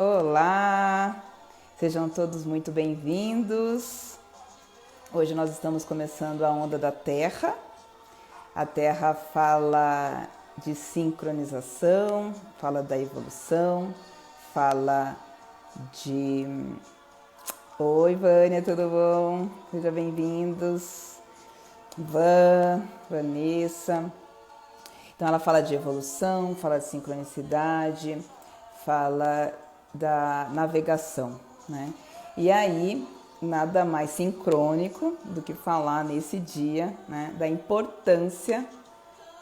Olá, sejam todos muito bem-vindos. Hoje nós estamos começando a Onda da Terra. A Terra fala de sincronização, fala da evolução, fala de... Oi, Vânia, tudo bom? Sejam bem-vindos. Vanessa. Então ela fala de evolução, fala de sincronicidade, fala da navegação, né? E aí, nada mais sincrônico do que falar nesse dia, né, da importância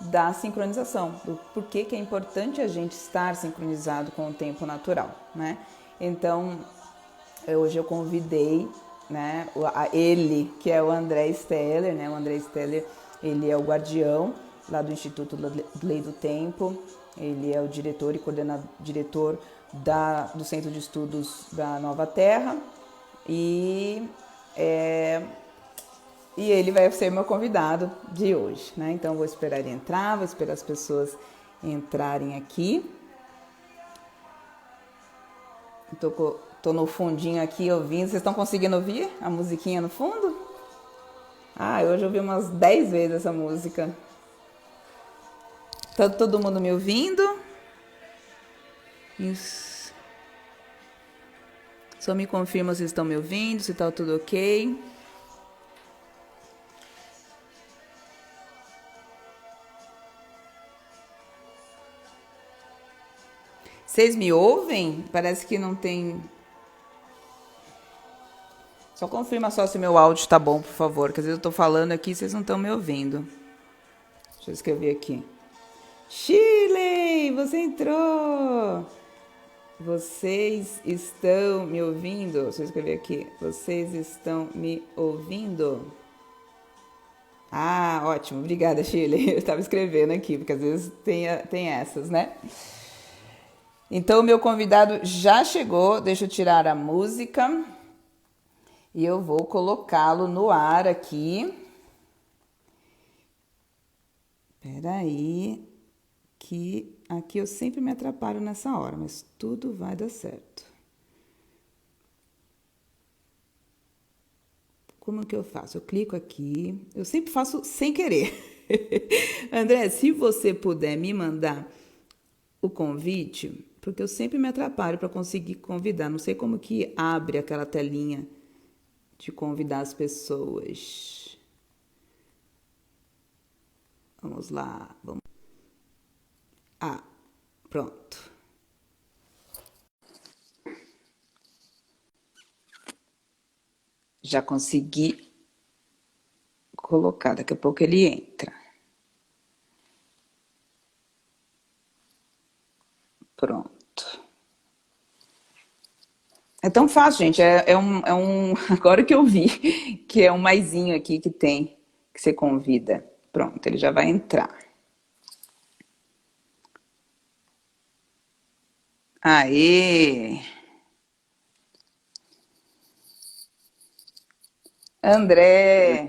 da sincronização, do porquê que é importante a gente estar sincronizado com o tempo natural, né? Então, hoje eu convidei, né, ele, que é o André Steller, né? O André Steller, ele é o guardião lá do Instituto Lei do Tempo, ele é o diretor e diretor do Centro de Estudos da Nova Terra e ele vai ser meu convidado de hoje, né? Então vou esperar ele entrar, vou esperar as pessoas entrarem aqui. Tô no fundinho aqui ouvindo. Vocês estão conseguindo ouvir a musiquinha no fundo? Hoje eu ouvi umas 10 vezes essa música. Tá todo mundo me ouvindo? Isso. Só me confirma se estão me ouvindo, se tá tudo ok. Vocês me ouvem? Parece que não tem... Só confirma só se meu áudio tá bom, por favor, que às vezes eu tô falando aqui e vocês não estão me ouvindo. Deixa eu escrever aqui. Shirley, você entrou! Vocês estão me ouvindo? Deixa eu escrever aqui. Vocês estão me ouvindo? Ótimo. Obrigada, Shirley. Eu estava escrevendo aqui, porque às vezes tem essas, né? Então, o meu convidado já chegou. Deixa eu tirar a música. E eu vou colocá-lo no ar aqui. Peraí, que aqui eu sempre me atrapalho nessa hora, mas tudo vai dar certo. Como que eu faço? Eu clico aqui, eu sempre faço sem querer. André, se você puder me mandar o convite, porque eu sempre me atrapalho para conseguir convidar. Não sei como que abre aquela telinha de convidar as pessoas. Vamos lá, vamos. Pronto. Já consegui colocar, daqui a pouco ele entra. Pronto. É tão fácil, gente. Agora que eu vi, que é um maisinho aqui que tem, que você convida. Pronto, ele já vai entrar. Aê! André!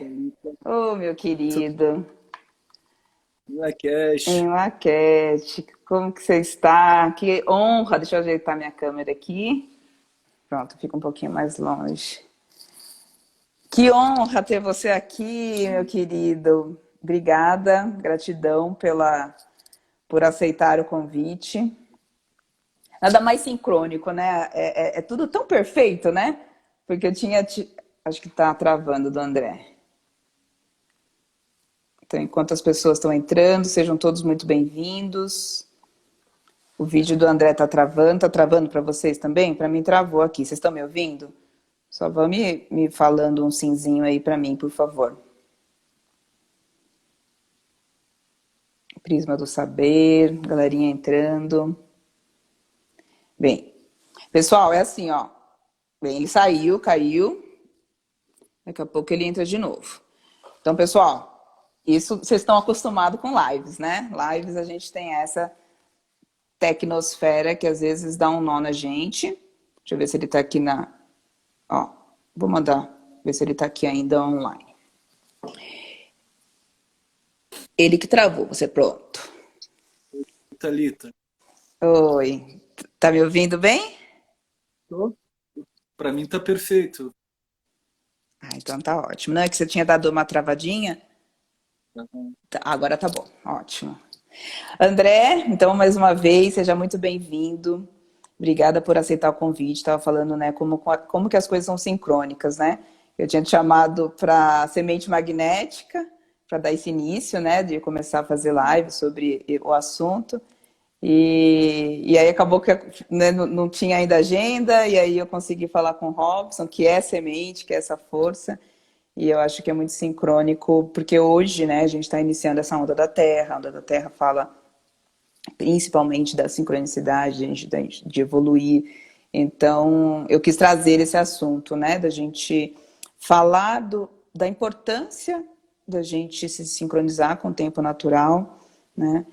Ô, meu querido! Em Laquete, como que você está? Que honra! Deixa eu ajeitar minha câmera aqui. Pronto, fica um pouquinho mais longe. Que honra ter você aqui, meu querido. Obrigada, gratidão por aceitar o convite. Nada mais sincrônico, né? É tudo tão perfeito, né? Porque eu tinha... Acho que tá travando do André. Então, enquanto as pessoas estão entrando, sejam todos muito bem-vindos. O vídeo do André tá travando para vocês também? Para mim travou aqui. Vocês estão me ouvindo? Só vão me falando um simzinho aí para mim, por favor. Prisma do Saber, galerinha entrando. Bem, pessoal, é assim, ó. Bem, ele saiu, caiu. Daqui a pouco ele entra de novo. Então, pessoal, isso vocês estão acostumados com lives, né? Lives a gente tem essa tecnosfera que às vezes dá um nó na gente. Deixa eu ver se ele tá aqui na... Ó, vou mandar ver se ele tá aqui ainda online. Ele que travou, você pronto. Thalita. Oi, tá me ouvindo bem? Para mim tá perfeito. Ah, então tá ótimo. Não é que você tinha dado uma travadinha? Tá bom. Agora tá bom, ótimo. André, então mais uma vez, seja muito bem-vindo. Obrigada por aceitar o convite. Estava falando, né, como que as coisas são sincrônicas, né? Eu tinha te chamado para semente magnética, para dar esse início, né, de começar a fazer live sobre o assunto. E aí acabou que, né, não tinha ainda agenda, e aí eu consegui falar com o Robson, que é semente, que é essa força. E eu acho que é muito sincrônico, porque hoje, né, a gente está iniciando essa onda da Terra. A onda da Terra fala principalmente da sincronicidade, de evoluir. Então, eu quis trazer esse assunto, né, da gente falar da importância da gente se sincronizar com o tempo natural, né,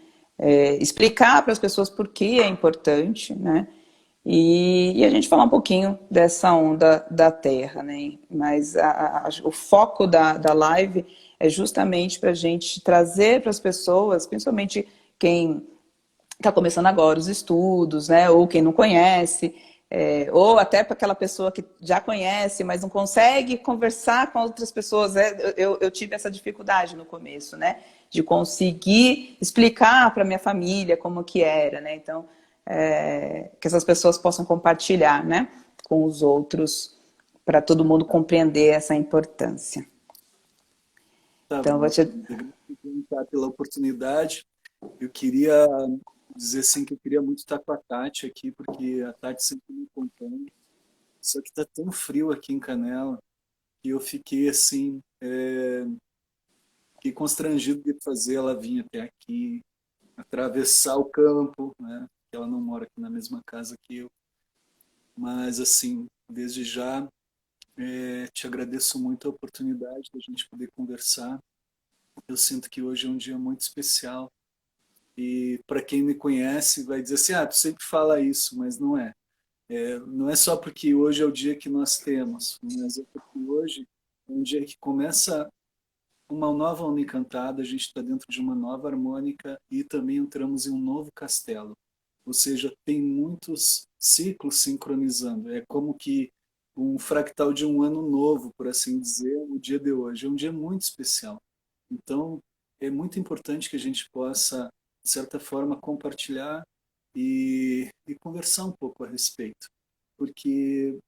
explicar para as pessoas por que é importante, né, e a gente falar um pouquinho dessa onda da Terra, né? Mas o foco da live é justamente para a gente trazer para as pessoas, principalmente quem está começando agora os estudos, né? Ou quem não conhece, ou até para aquela pessoa que já conhece, mas não consegue conversar com outras pessoas. Eu tive essa dificuldade no começo, né? De conseguir explicar para minha família como que era, né? Então, que essas pessoas possam compartilhar, né? Com os outros, para todo mundo compreender essa importância. Tá Então, eu vou bom. te... Obrigado pela oportunidade. Eu queria dizer assim que eu queria muito estar com a Tati aqui, porque a Tati sempre me acompanha. Só que tá tão frio aqui em Canela que eu fiquei assim, fiquei constrangido de fazer ela vir até aqui, atravessar o campo, né? Ela não mora aqui na mesma casa que eu. Mas assim, desde já, te agradeço muito a oportunidade da gente poder conversar. Eu sinto que hoje é um dia muito especial. E para quem me conhece, vai dizer assim: ah, tu sempre fala isso, mas não é. Não é só porque hoje é o dia que nós temos, mas é porque hoje é um dia que começa uma nova onda encantada, a gente está dentro de uma nova harmônica e também entramos em um novo castelo. Ou seja, tem muitos ciclos sincronizando. É como que um fractal de um ano novo, por assim dizer, o dia de hoje. É um dia muito especial. Então, é muito importante que a gente possa, de certa forma, compartilhar e conversar um pouco a respeito. Porque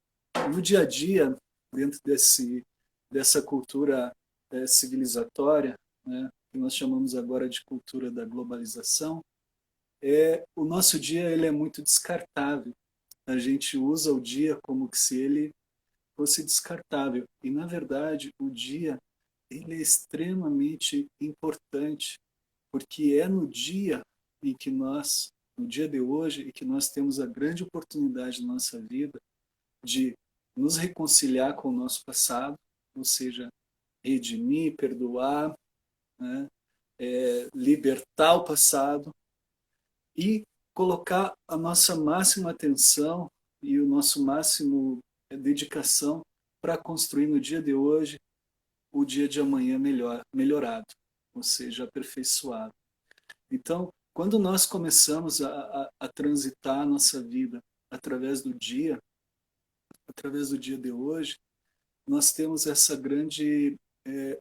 no dia a dia, dentro dessa cultura civilizatória, né, que nós chamamos agora de cultura da globalização, o nosso dia ele é muito descartável. A gente usa o dia como se ele fosse descartável. E, na verdade, o dia ele é extremamente importante, porque é no dia em que nós, no dia de hoje, e que nós temos a grande oportunidade na nossa vida de nos reconciliar com o nosso passado, ou seja, redimir, perdoar, né? Libertar o passado e colocar a nossa máxima atenção e o nosso máximo dedicação para construir no dia de hoje o dia de amanhã melhorado, ou seja, aperfeiçoado. Então, quando nós começamos a transitar a nossa vida através do dia de hoje, nós temos essa grande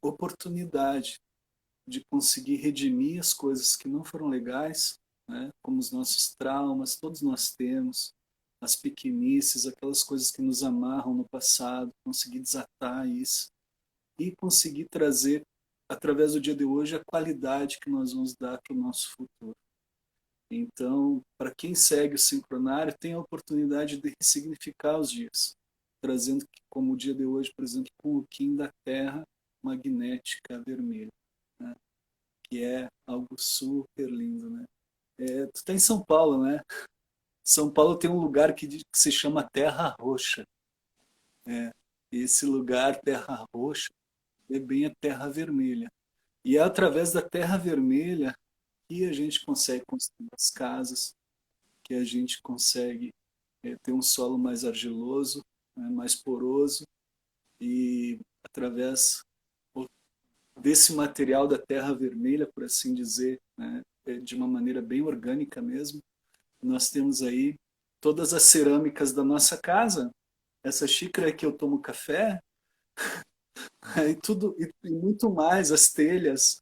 oportunidade de conseguir redimir as coisas que não foram legais, né? Como os nossos traumas, todos nós temos, as pequenices, aquelas coisas que nos amarram no passado, conseguir desatar isso e conseguir trazer, através do dia de hoje, a qualidade que nós vamos dar para o nosso futuro. Então, para quem segue o sincronário, tem a oportunidade de ressignificar os dias, trazendo como o dia de hoje, por exemplo, com o Kim da Terra magnética vermelha, né? Que é algo super lindo, né? Tu está em São Paulo, né? São Paulo tem um lugar que se chama Terra Roxa. Né? Esse lugar, Terra Roxa, é bem a Terra Vermelha. E é através da Terra Vermelha que a gente consegue construir as casas, que a gente consegue ter um solo mais argiloso, né, mais poroso, e através desse material da terra vermelha, por assim dizer, né, de uma maneira bem orgânica mesmo, nós temos aí todas as cerâmicas da nossa casa, essa xícara que eu tomo café, e tudo e muito mais, as telhas,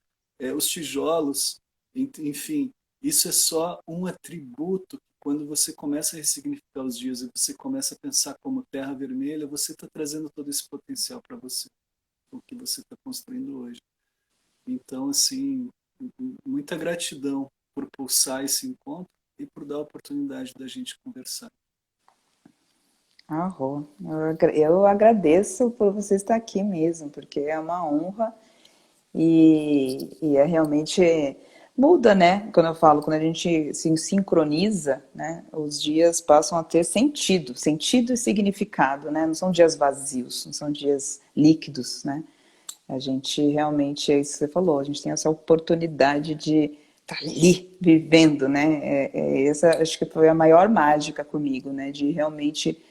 os tijolos, enfim, isso é só um atributo. Quando você começa a ressignificar os dias e você começa a pensar como terra vermelha, você está trazendo todo esse potencial para você, o que você está construindo hoje. Então, assim, muita gratidão por pulsar esse encontro e por dar a oportunidade da gente conversar. Arro. Eu agradeço por você estar aqui mesmo, porque é uma honra e é realmente muda, né? Quando eu falo, quando a gente se sincroniza, né? Os dias passam a ter sentido, sentido e significado, né? Não são dias vazios, não são dias líquidos, né? A gente realmente, é isso que você falou, a gente tem essa oportunidade de estar ali vivendo, né? Essa acho que foi a maior mágica comigo, né? De realmente,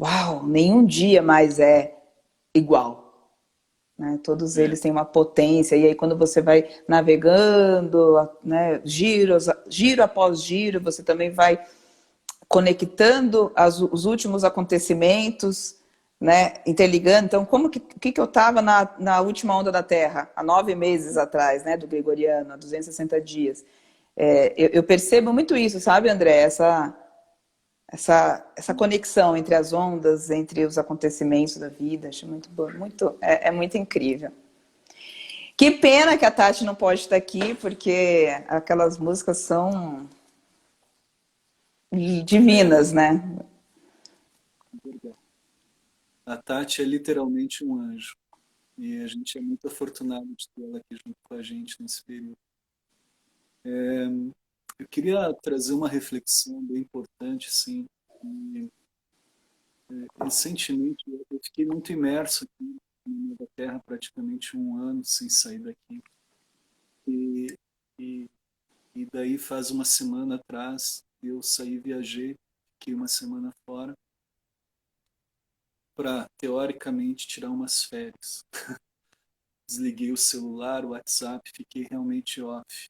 uau, nenhum dia mais é igual, né? Todos É, eles têm uma potência, e aí quando você vai navegando, né, giro após giro, você também vai conectando os últimos acontecimentos, né, interligando. Então, que eu estava na última onda da Terra, há 9 meses atrás, né, do Gregoriano, há 260 dias. Eu percebo muito isso, sabe, André? Essa conexão entre as ondas, entre os acontecimentos da vida, acho muito bom, é muito incrível. Que pena que a Tati não pode estar aqui, porque aquelas músicas são é divinas, né? verdade. A Tati é literalmente um anjo. E a gente é muito afortunado de ter ela aqui junto com a gente nesse período. Eu queria trazer uma reflexão bem importante, sim. E, recentemente eu fiquei muito imerso aqui na Terra, praticamente um ano sem sair daqui. E, e, e daí faz uma semana atrás eu saí, viajei, fiquei uma semana fora para teoricamente tirar umas férias. Desliguei o celular, o WhatsApp, fiquei realmente off.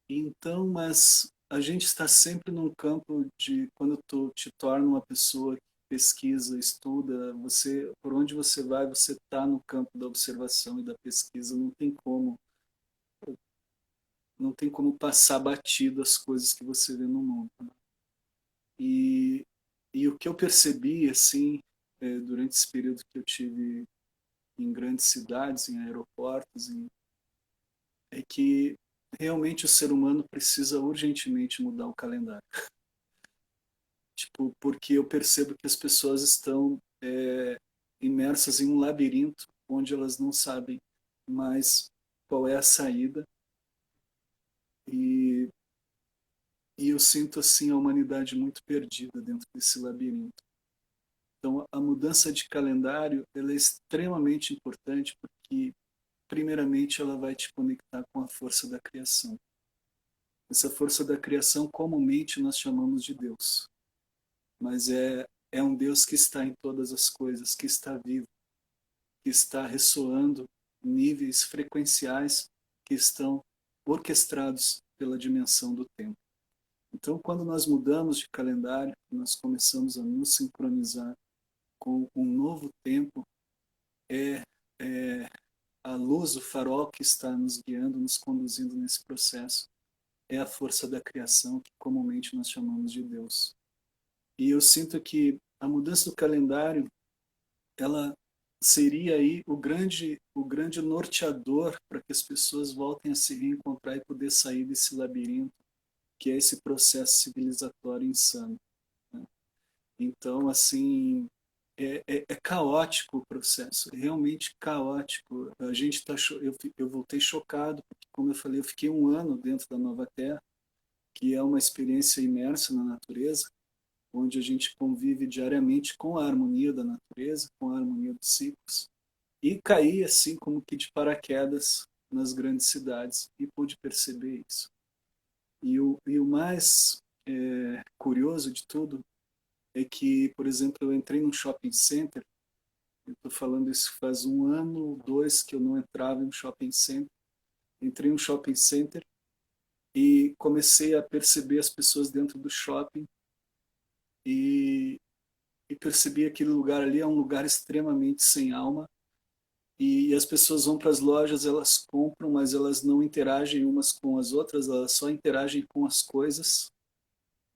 Então, mas a gente está sempre num campo de quando tu te torna uma pessoa que pesquisa, estuda, você, por onde você vai, você está no campo da observação e da pesquisa, não tem como passar batido as coisas que você vê no mundo. Né? E, e o que eu percebi, assim, durante esse período que eu tive em grandes cidades, em aeroportos, é que realmente o ser humano precisa urgentemente mudar o calendário. Tipo, porque eu percebo que as pessoas estão imersas em um labirinto onde elas não sabem mais qual é a saída e, e eu sinto assim a humanidade muito perdida dentro desse labirinto. Então, a mudança de calendário ela é extremamente importante porque, primeiramente, ela vai te conectar com a força da criação. Essa força da criação, comumente, nós chamamos de Deus. Mas é um Deus que está em todas as coisas, que está vivo, que está ressoando níveis frequenciais que estão orquestrados pela dimensão do tempo. Então, quando nós mudamos de calendário, nós começamos a nos sincronizar com um novo tempo, é, é a luz, o farol que está nos guiando, nos conduzindo nesse processo, é a força da criação, que comumente nós chamamos de Deus. E eu sinto que a mudança do calendário, ela seria aí o grande norteador para que as pessoas voltem a se reencontrar e poder sair desse labirinto que é esse processo civilizatório insano. Né? Então, assim, é caótico o processo, é realmente caótico. A gente tá, eu voltei chocado, porque, como eu falei, eu fiquei um ano dentro da Nova Terra, que é uma experiência imersa na natureza, onde a gente convive diariamente com a harmonia da natureza, com a harmonia dos ciclos, e caí assim como que de paraquedas nas grandes cidades e pude perceber isso. E o mais curioso de tudo é que, por exemplo, eu entrei num shopping center, eu estou falando isso faz um ano, dois que eu não entrava em um shopping center, entrei em um shopping center e comecei a perceber as pessoas dentro do shopping e, e percebi aquele lugar ali é um lugar extremamente sem alma e as pessoas vão para as lojas, elas compram, mas elas não interagem umas com as outras, elas só interagem com as coisas,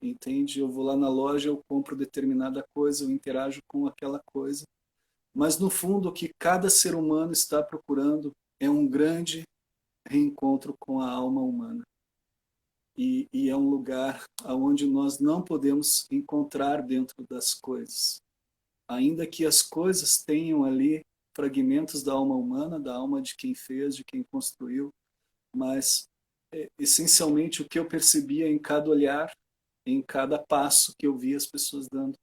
entende? Eu vou lá na loja, eu compro determinada coisa, eu interajo com aquela coisa, mas no fundo o que cada ser humano está procurando é um grande reencontro com a alma humana. E é um lugar onde nós não podemos encontrar dentro das coisas. Ainda que as coisas tenham ali fragmentos da alma humana, da alma de quem fez, de quem construiu, mas essencialmente o que eu percebia em cada olhar, em cada passo que eu via as pessoas dando,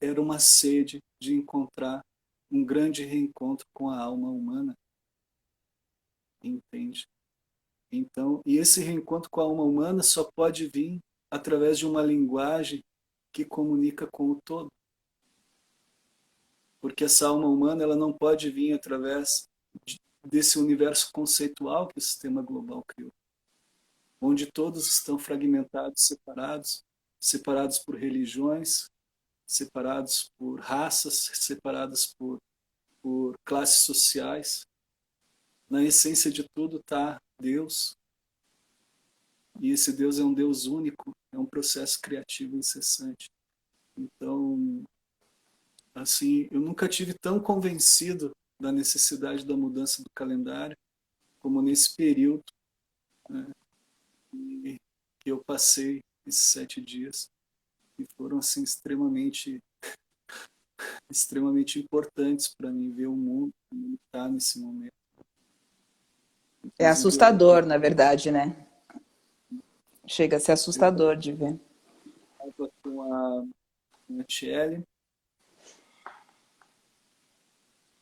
era uma sede de encontrar um grande reencontro com a alma humana, entende? Então, e esse reencontro com a alma humana só pode vir através de uma linguagem que comunica com o todo. Porque essa alma humana ela não pode vir através desse universo conceitual que o sistema global criou, onde todos estão fragmentados, separados por religiões, separados por raças, separados por classes sociais. Na essência de tudo está Deus, e esse Deus é um Deus único, é um processo criativo incessante. Então, assim, eu nunca tive tão convencido da necessidade da mudança do calendário como nesse período, né, que eu passei esses 7 dias, que foram assim extremamente importantes para mim ver o mundo como ele está nesse momento. É Inclusive assustador, na verdade, né? Chega a ser eu assustador de ver. estava com a Tiele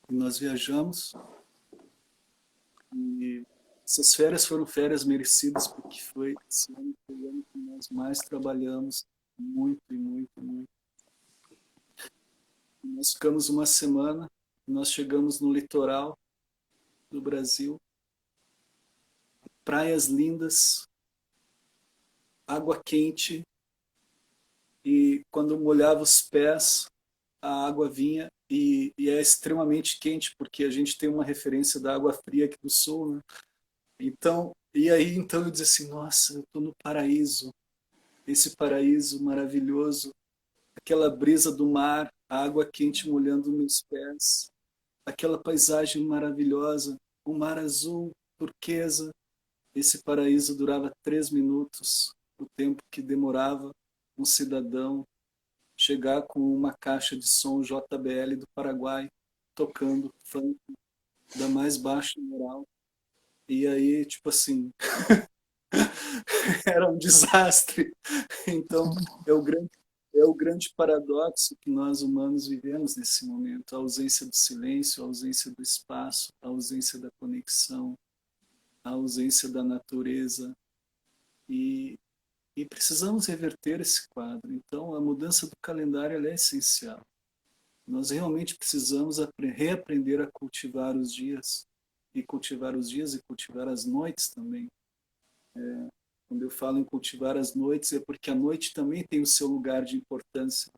e nós viajamos e essas férias foram férias merecidas porque foi esse ano que nós mais trabalhamos muito e muito e muito. Nós ficamos uma semana, nós chegamos no litoral do Brasil, praias lindas, água quente, e quando molhava os pés, a água vinha e é extremamente quente, porque a gente tem uma referência da água fria aqui do sul, né? Então, e aí então eu disse assim, nossa, eu estou no paraíso, esse paraíso maravilhoso, aquela brisa do mar, a água quente molhando meus pés, aquela paisagem maravilhosa, o mar azul, turquesa. Esse paraíso durava 3 minutos, o tempo que demorava um cidadão chegar com uma caixa de som JBL do Paraguai, tocando funk da mais baixa moral. E aí, tipo assim, era um desastre. Então, é o grande paradoxo que nós humanos vivemos nesse momento, a ausência do silêncio, a ausência do espaço, a ausência da conexão, a ausência da natureza, e, e precisamos reverter esse quadro. Então, a mudança do calendário ela é essencial. Nós realmente precisamos reaprender a cultivar os dias, e cultivar os dias e cultivar as noites também. Quando eu falo em cultivar as noites, é porque a noite também tem o seu lugar de importância.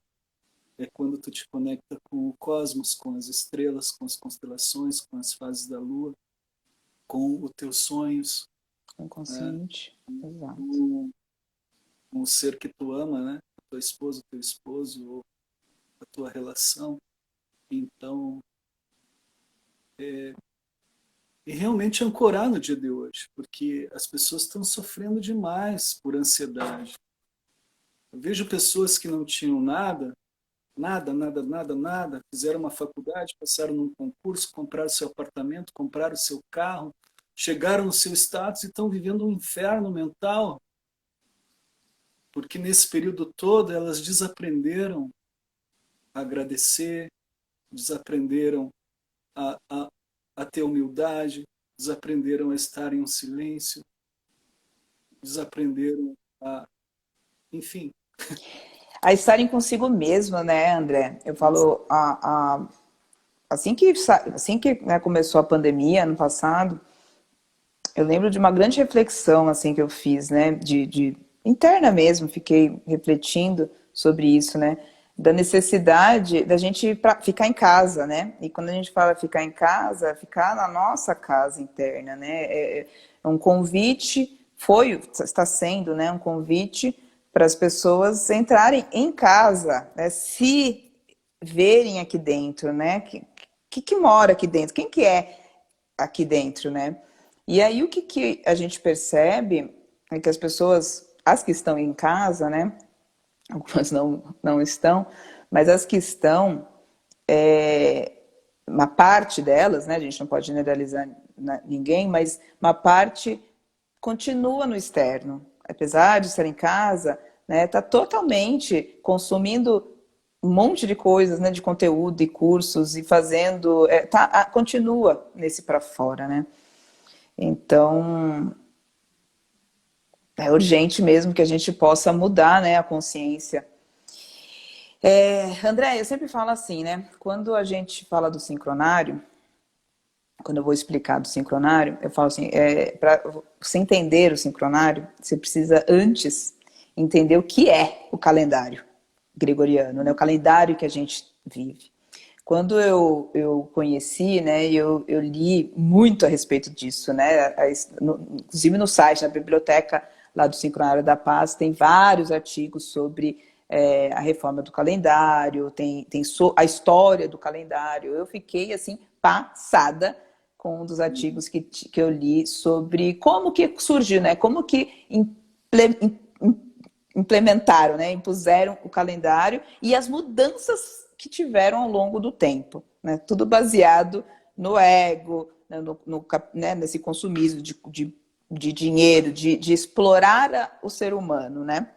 É quando tu te conecta com o cosmos, com as estrelas, com as constelações, com as fases da lua, com os teus sonhos, né? Inconsciente, exato. Com o ser que tu ama, né? A tua esposa, o teu esposo, ou a tua relação. Então, e realmente ancorar no dia de hoje, porque as pessoas estão sofrendo demais por ansiedade. Eu vejo pessoas que não tinham nada, nada, nada, nada, nada, fizeram uma faculdade, passaram num concurso, compraram seu apartamento, compraram seu carro, chegaram no seu status e estão vivendo um inferno mental, porque nesse período todo elas desaprenderam a agradecer, desaprenderam a, a, a ter humildade, desaprenderam a estar em um silêncio, desaprenderam a, enfim. A estarem consigo mesmo, né, André? Eu falo, assim que, né, começou a pandemia ano passado, eu lembro de uma grande reflexão assim que eu fiz, né, de interna mesmo, fiquei refletindo sobre isso, né, da necessidade da gente ficar em casa, né? E quando a gente fala ficar em casa, ficar na nossa casa interna, né? É um convite, está sendo, né, um convite para as pessoas entrarem em casa, né, se verem aqui dentro, né? Que mora aqui dentro? Quem que é aqui dentro, né? E aí o que a gente percebe é que as pessoas, as que estão em casa, né? Algumas não estão, mas as que estão, uma parte delas, né? A gente não pode generalizar ninguém, mas uma parte continua no externo. Apesar de estar em casa, né? Está totalmente consumindo um monte de coisas, né? De conteúdo e cursos e fazendo, continua nesse para fora, né? Então, é urgente mesmo que a gente possa mudar, né, a consciência. André, eu sempre falo assim, né? Quando a gente fala do sincronário, quando eu vou explicar do sincronário, eu falo assim, para você entender o sincronário, você precisa antes entender o que é o calendário gregoriano, né? O calendário que a gente vive. Quando eu conheci, né, eu li muito a respeito disso, né, inclusive no site, na biblioteca lá do Sincronário da Paz, tem vários artigos sobre a reforma do calendário, tem a história do calendário. Eu fiquei, assim, passada com um dos artigos que eu li sobre como que surgiu, né, como que implementaram, né, impuseram o calendário e as mudanças que tiveram ao longo do tempo, né, tudo baseado no ego, né, né, nesse consumismo de dinheiro, de explorar o ser humano, né?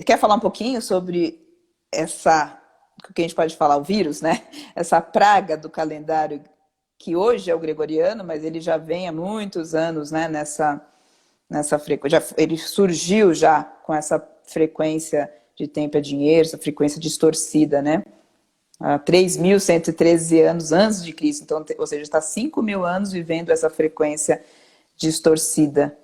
Quer falar um pouquinho sobre essa, o que a gente pode falar, o vírus, né? Essa praga do calendário que hoje é o gregoriano, mas ele já vem há muitos anos, né, nessa frequência. Ele surgiu já com essa frequência de tempo é dinheiro, essa frequência distorcida, né? Há 3.113 anos antes de Cristo, então, ou seja, está 5.000 anos vivendo essa frequência distorcida.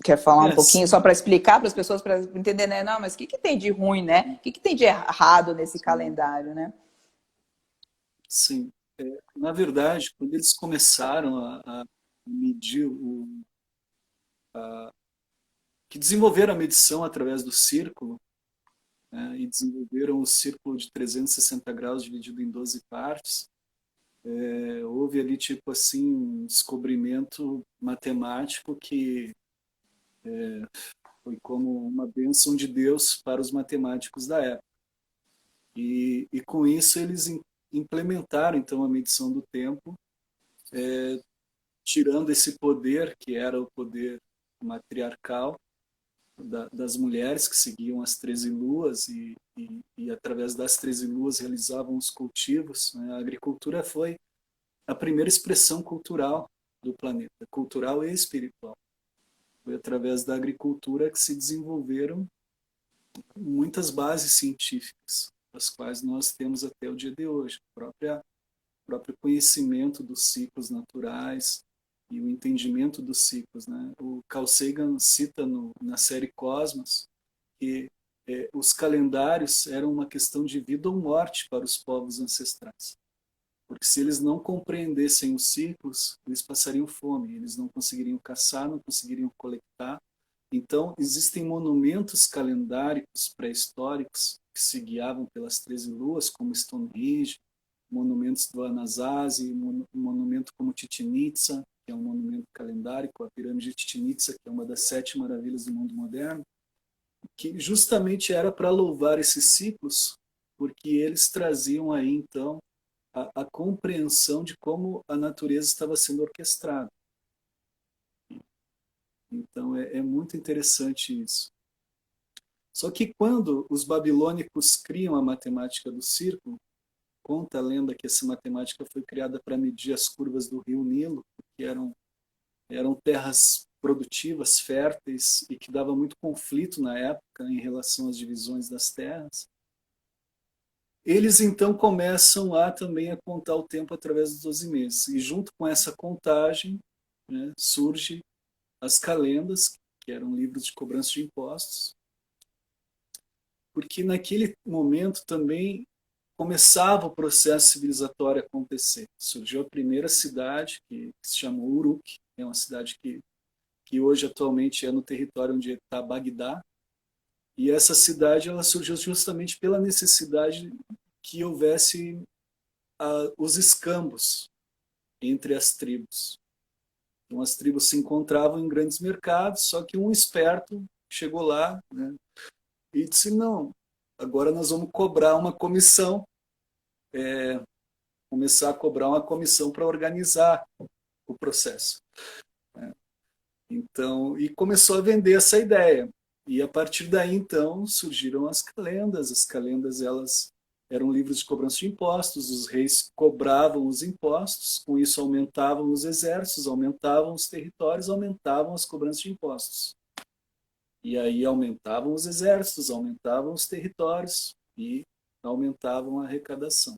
Quer falar um pouquinho, só Sim, para explicar para as pessoas, para entender, né? Não, mas o que tem de ruim, né? O que tem de errado nesse sim. calendário, né? Sim. Na verdade, quando eles começaram a medir que desenvolveram a medição através do círculo, né, e desenvolveram o círculo de 360 graus dividido em 12 partes, houve ali tipo assim um descobrimento matemático que foi como uma bênção de Deus para os matemáticos da época. E com isso eles implementaram então a medição do tempo, tirando esse poder que era o poder matriarcal das mulheres que seguiam as 13 luas e através das 13 luas realizavam os cultivos. Né? A agricultura foi a primeira expressão cultural do planeta, cultural e espiritual. Foi através da agricultura que se desenvolveram muitas bases científicas, as quais nós temos até o dia de hoje. O próprio conhecimento dos ciclos naturais e o entendimento dos ciclos. Né? O Carl Sagan cita na série Cosmos que os calendários eram uma questão de vida ou morte para os povos ancestrais. Porque se eles não compreendessem os ciclos, eles passariam fome, eles não conseguiriam caçar, não conseguiriam coletar. Então, existem monumentos calendáricos pré-históricos que se guiavam pelas 13 luas, como Stonehenge, monumentos do Anasazi, monumento como Chichén Itzá, que é um monumento calendárico, a pirâmide de Chichén Itzá, que é uma das 7 maravilhas do mundo moderno, que justamente era para louvar esses ciclos, porque eles traziam aí, então, a compreensão de como a natureza estava sendo orquestrada. Então, é muito interessante isso. Só que quando os babilônicos criam a matemática do círculo, conta a lenda que essa matemática foi criada para medir as curvas do rio Nilo, que eram terras produtivas, férteis, e que dava muito conflito na época em relação às divisões das terras. eles então começam também a contar o tempo através dos 12 meses. E junto com essa contagem, né, surge as calendas, que eram livros de cobrança de impostos, porque naquele momento também começava o processo civilizatório a acontecer. Surgiu a primeira cidade, que se chamou Uruk, é uma cidade que hoje atualmente é no território onde está Bagdá, e essa cidade ela surgiu justamente pela necessidade que houvesse os escambos entre as tribos. Então as tribos se encontravam em grandes mercados, só que um esperto chegou lá, né, e disse, não, agora nós vamos cobrar uma comissão, começar a cobrar uma comissão para organizar o processo. Então, e começou a vender essa ideia. E a partir daí, então, surgiram as calendas. As calendas, elas eram livros de cobrança de impostos, os reis cobravam os impostos, com isso aumentavam os exércitos, aumentavam os territórios, aumentavam as cobranças de impostos. E aí aumentavam os exércitos, aumentavam os territórios e aumentavam a arrecadação.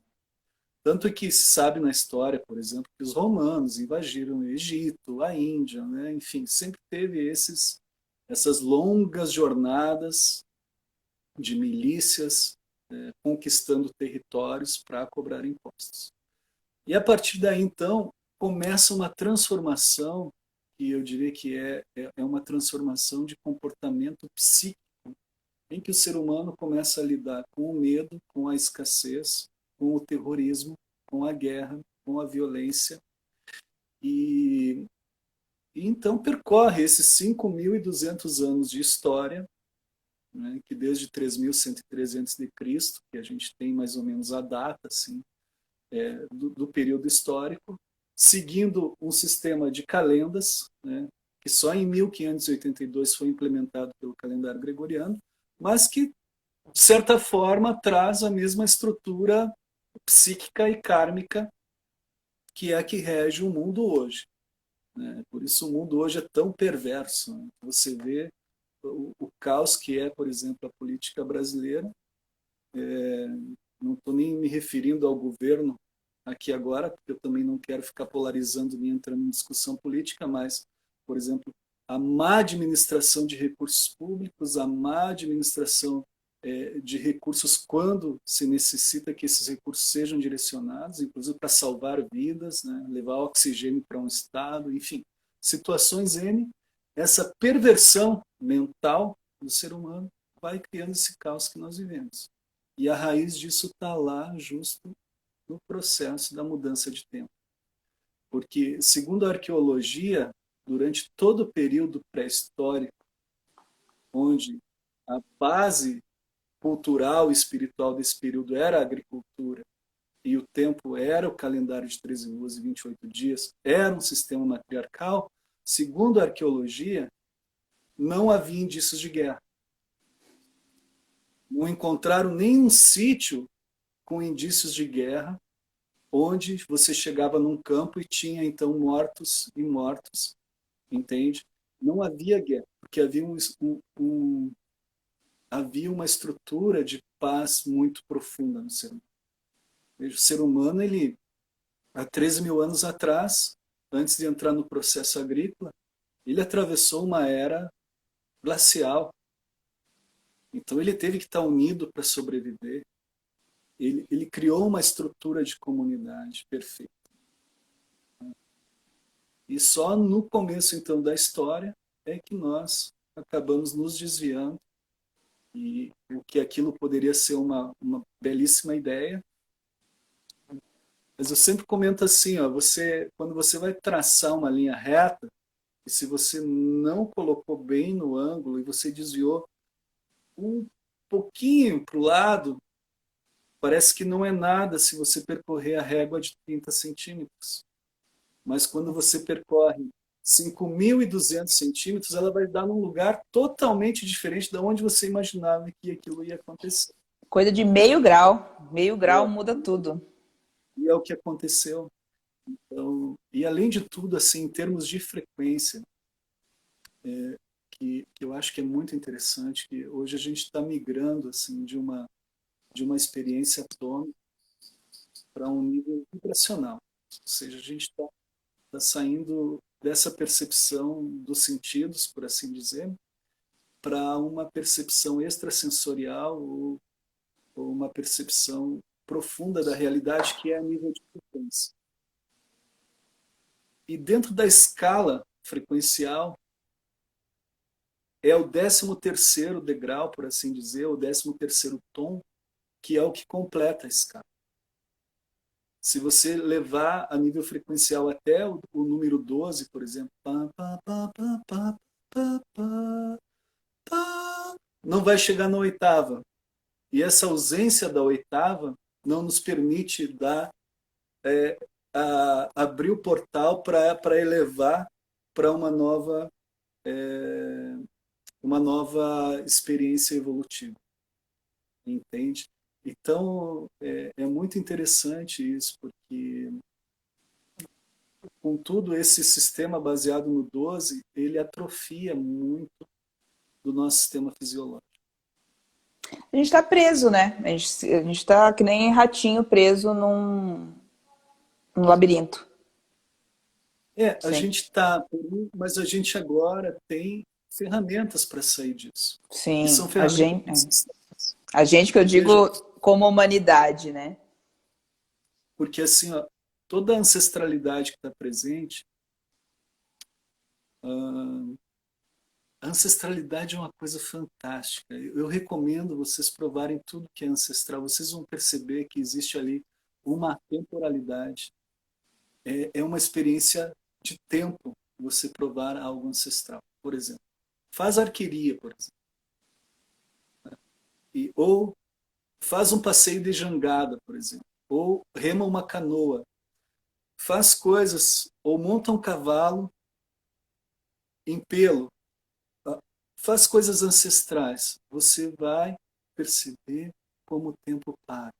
Tanto que se sabe na história, por exemplo, que os romanos invadiram o Egito, a Índia, né? Enfim, sempre teve essas longas jornadas de milícias conquistando territórios para cobrar impostos. E a partir daí, então, começa uma transformação, que eu diria que é uma transformação de comportamento psíquico, em que o ser humano começa a lidar com o medo, com a escassez, com o terrorismo, com a guerra, com a violência, e então percorre esses 5.200 anos de história, né, que desde 3.113 a.C., que a gente tem mais ou menos a data assim, do período histórico, seguindo um sistema de calendas, né, que só em 1582 foi implementado pelo calendário gregoriano, mas que, de certa forma, traz a mesma estrutura psíquica e kármica que é a que rege o mundo hoje. Né? Por isso o mundo hoje é tão perverso. Né? Você vê o caos que é, por exemplo, a política brasileira. Não estou nem me referindo ao governo aqui agora, porque eu também não quero ficar polarizando nem entrando em discussão política, mas, por exemplo, a má administração de recursos públicos, a má administração de recursos quando se necessita que esses recursos sejam direcionados, inclusive para salvar vidas, né, levar oxigênio para um estado, enfim, situações N, essa perversão mental do ser humano vai criando esse caos que nós vivemos. E a raiz disso está lá justo no processo da mudança de tempo. Porque, segundo a arqueologia, durante todo o período pré-histórico, onde a base cultural e espiritual desse período era a agricultura, e o tempo era o calendário de 13 luas e 28 dias, era um sistema matriarcal, segundo a arqueologia, não havia indícios de guerra. Não encontraram nenhum sítio com indícios de guerra, onde você chegava num campo e tinha então mortos e mortos, entende? Não havia guerra, porque havia uma estrutura de paz muito profunda no ser humano. Veja, o ser humano, ele, há 13 mil anos atrás, antes de entrar no processo agrícola, ele atravessou uma era glacial. Então ele teve que estar unido para sobreviver. Ele criou uma estrutura de comunidade perfeita. E só no começo, então, da história é que nós acabamos nos desviando e o que aquilo poderia ser uma belíssima ideia. Mas eu sempre comento assim, ó, quando você vai traçar uma linha reta, e se você não colocou bem no ângulo e você desviou um pouquinho para o lado, parece que não é nada se você percorrer a régua de 30 centímetros. Mas quando você percorre 5.200 centímetros, ela vai dar num lugar totalmente diferente de onde você imaginava que aquilo ia acontecer. Coisa de meio grau. Meio grau muda tudo. E é o que aconteceu. Então, e além de tudo, assim, em termos de frequência, que eu acho que é muito interessante, que hoje a gente está migrando assim, de de uma experiência atômica para um nível vibracional. Ou seja, a gente está saindo dessa percepção dos sentidos, por assim dizer, para uma percepção extrasensorial ou uma percepção profunda da realidade, que é a nível de frequência. E dentro da escala frequencial, é o 13º degrau, por assim dizer, o 13º tom, que é o que completa a escala. Se você levar a nível frequencial até o número 12, por exemplo, não vai chegar na oitava. E essa ausência da oitava não nos permite abrir o portal para elevar para uma nova experiência evolutiva. Entende? Então, é muito interessante isso, porque, contudo, esse sistema baseado no 12, ele atrofia muito do nosso sistema fisiológico. A gente está preso, né? A gente está que nem ratinho preso num labirinto. A gente está, mas a gente agora tem ferramentas para sair disso. Sim, e são ferramentas. A gente que eu digo como humanidade, né? Porque assim, ó, toda a ancestralidade que está presente, a ancestralidade é uma coisa fantástica. Eu recomendo vocês provarem tudo que é ancestral. Vocês vão perceber que existe ali uma temporalidade. É uma experiência de tempo você provar algo ancestral. Por exemplo, faz arqueria, por exemplo. Ou faz um passeio de jangada, por exemplo. Ou rema uma canoa. Faz coisas, ou monta um cavalo em pelo. Faz coisas ancestrais. Você vai perceber como o tempo para.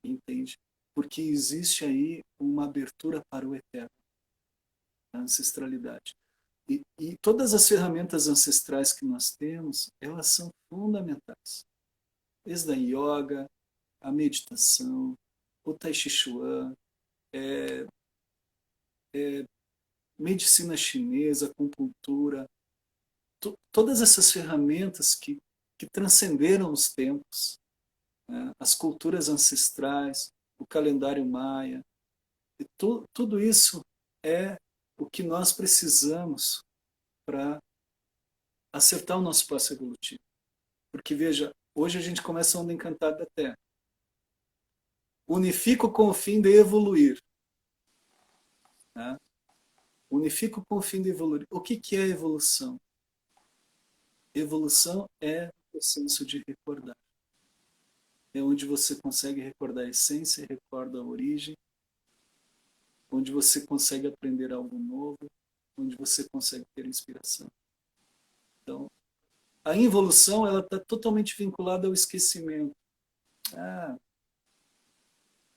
Entende? Porque existe aí uma abertura para o eterno. A ancestralidade. E todas as ferramentas ancestrais que nós temos, elas são fundamentais. Desde a yoga, a meditação, o tai chi chuan, medicina chinesa, acupuntura, todas essas ferramentas que transcenderam os tempos, né? As culturas ancestrais, o calendário maia, e tudo isso é o que nós precisamos para acertar o nosso passo evolutivo. Porque, veja, hoje a gente começa a onda encantada da Terra. Unifico com o fim de evoluir. Né? Unifico com o fim de evoluir. O que é evolução? Evolução é o senso de recordar. É onde você consegue recordar a essência, recorda a origem, onde você consegue aprender algo novo, onde você consegue ter inspiração. Então, a involução ela está totalmente vinculada ao esquecimento.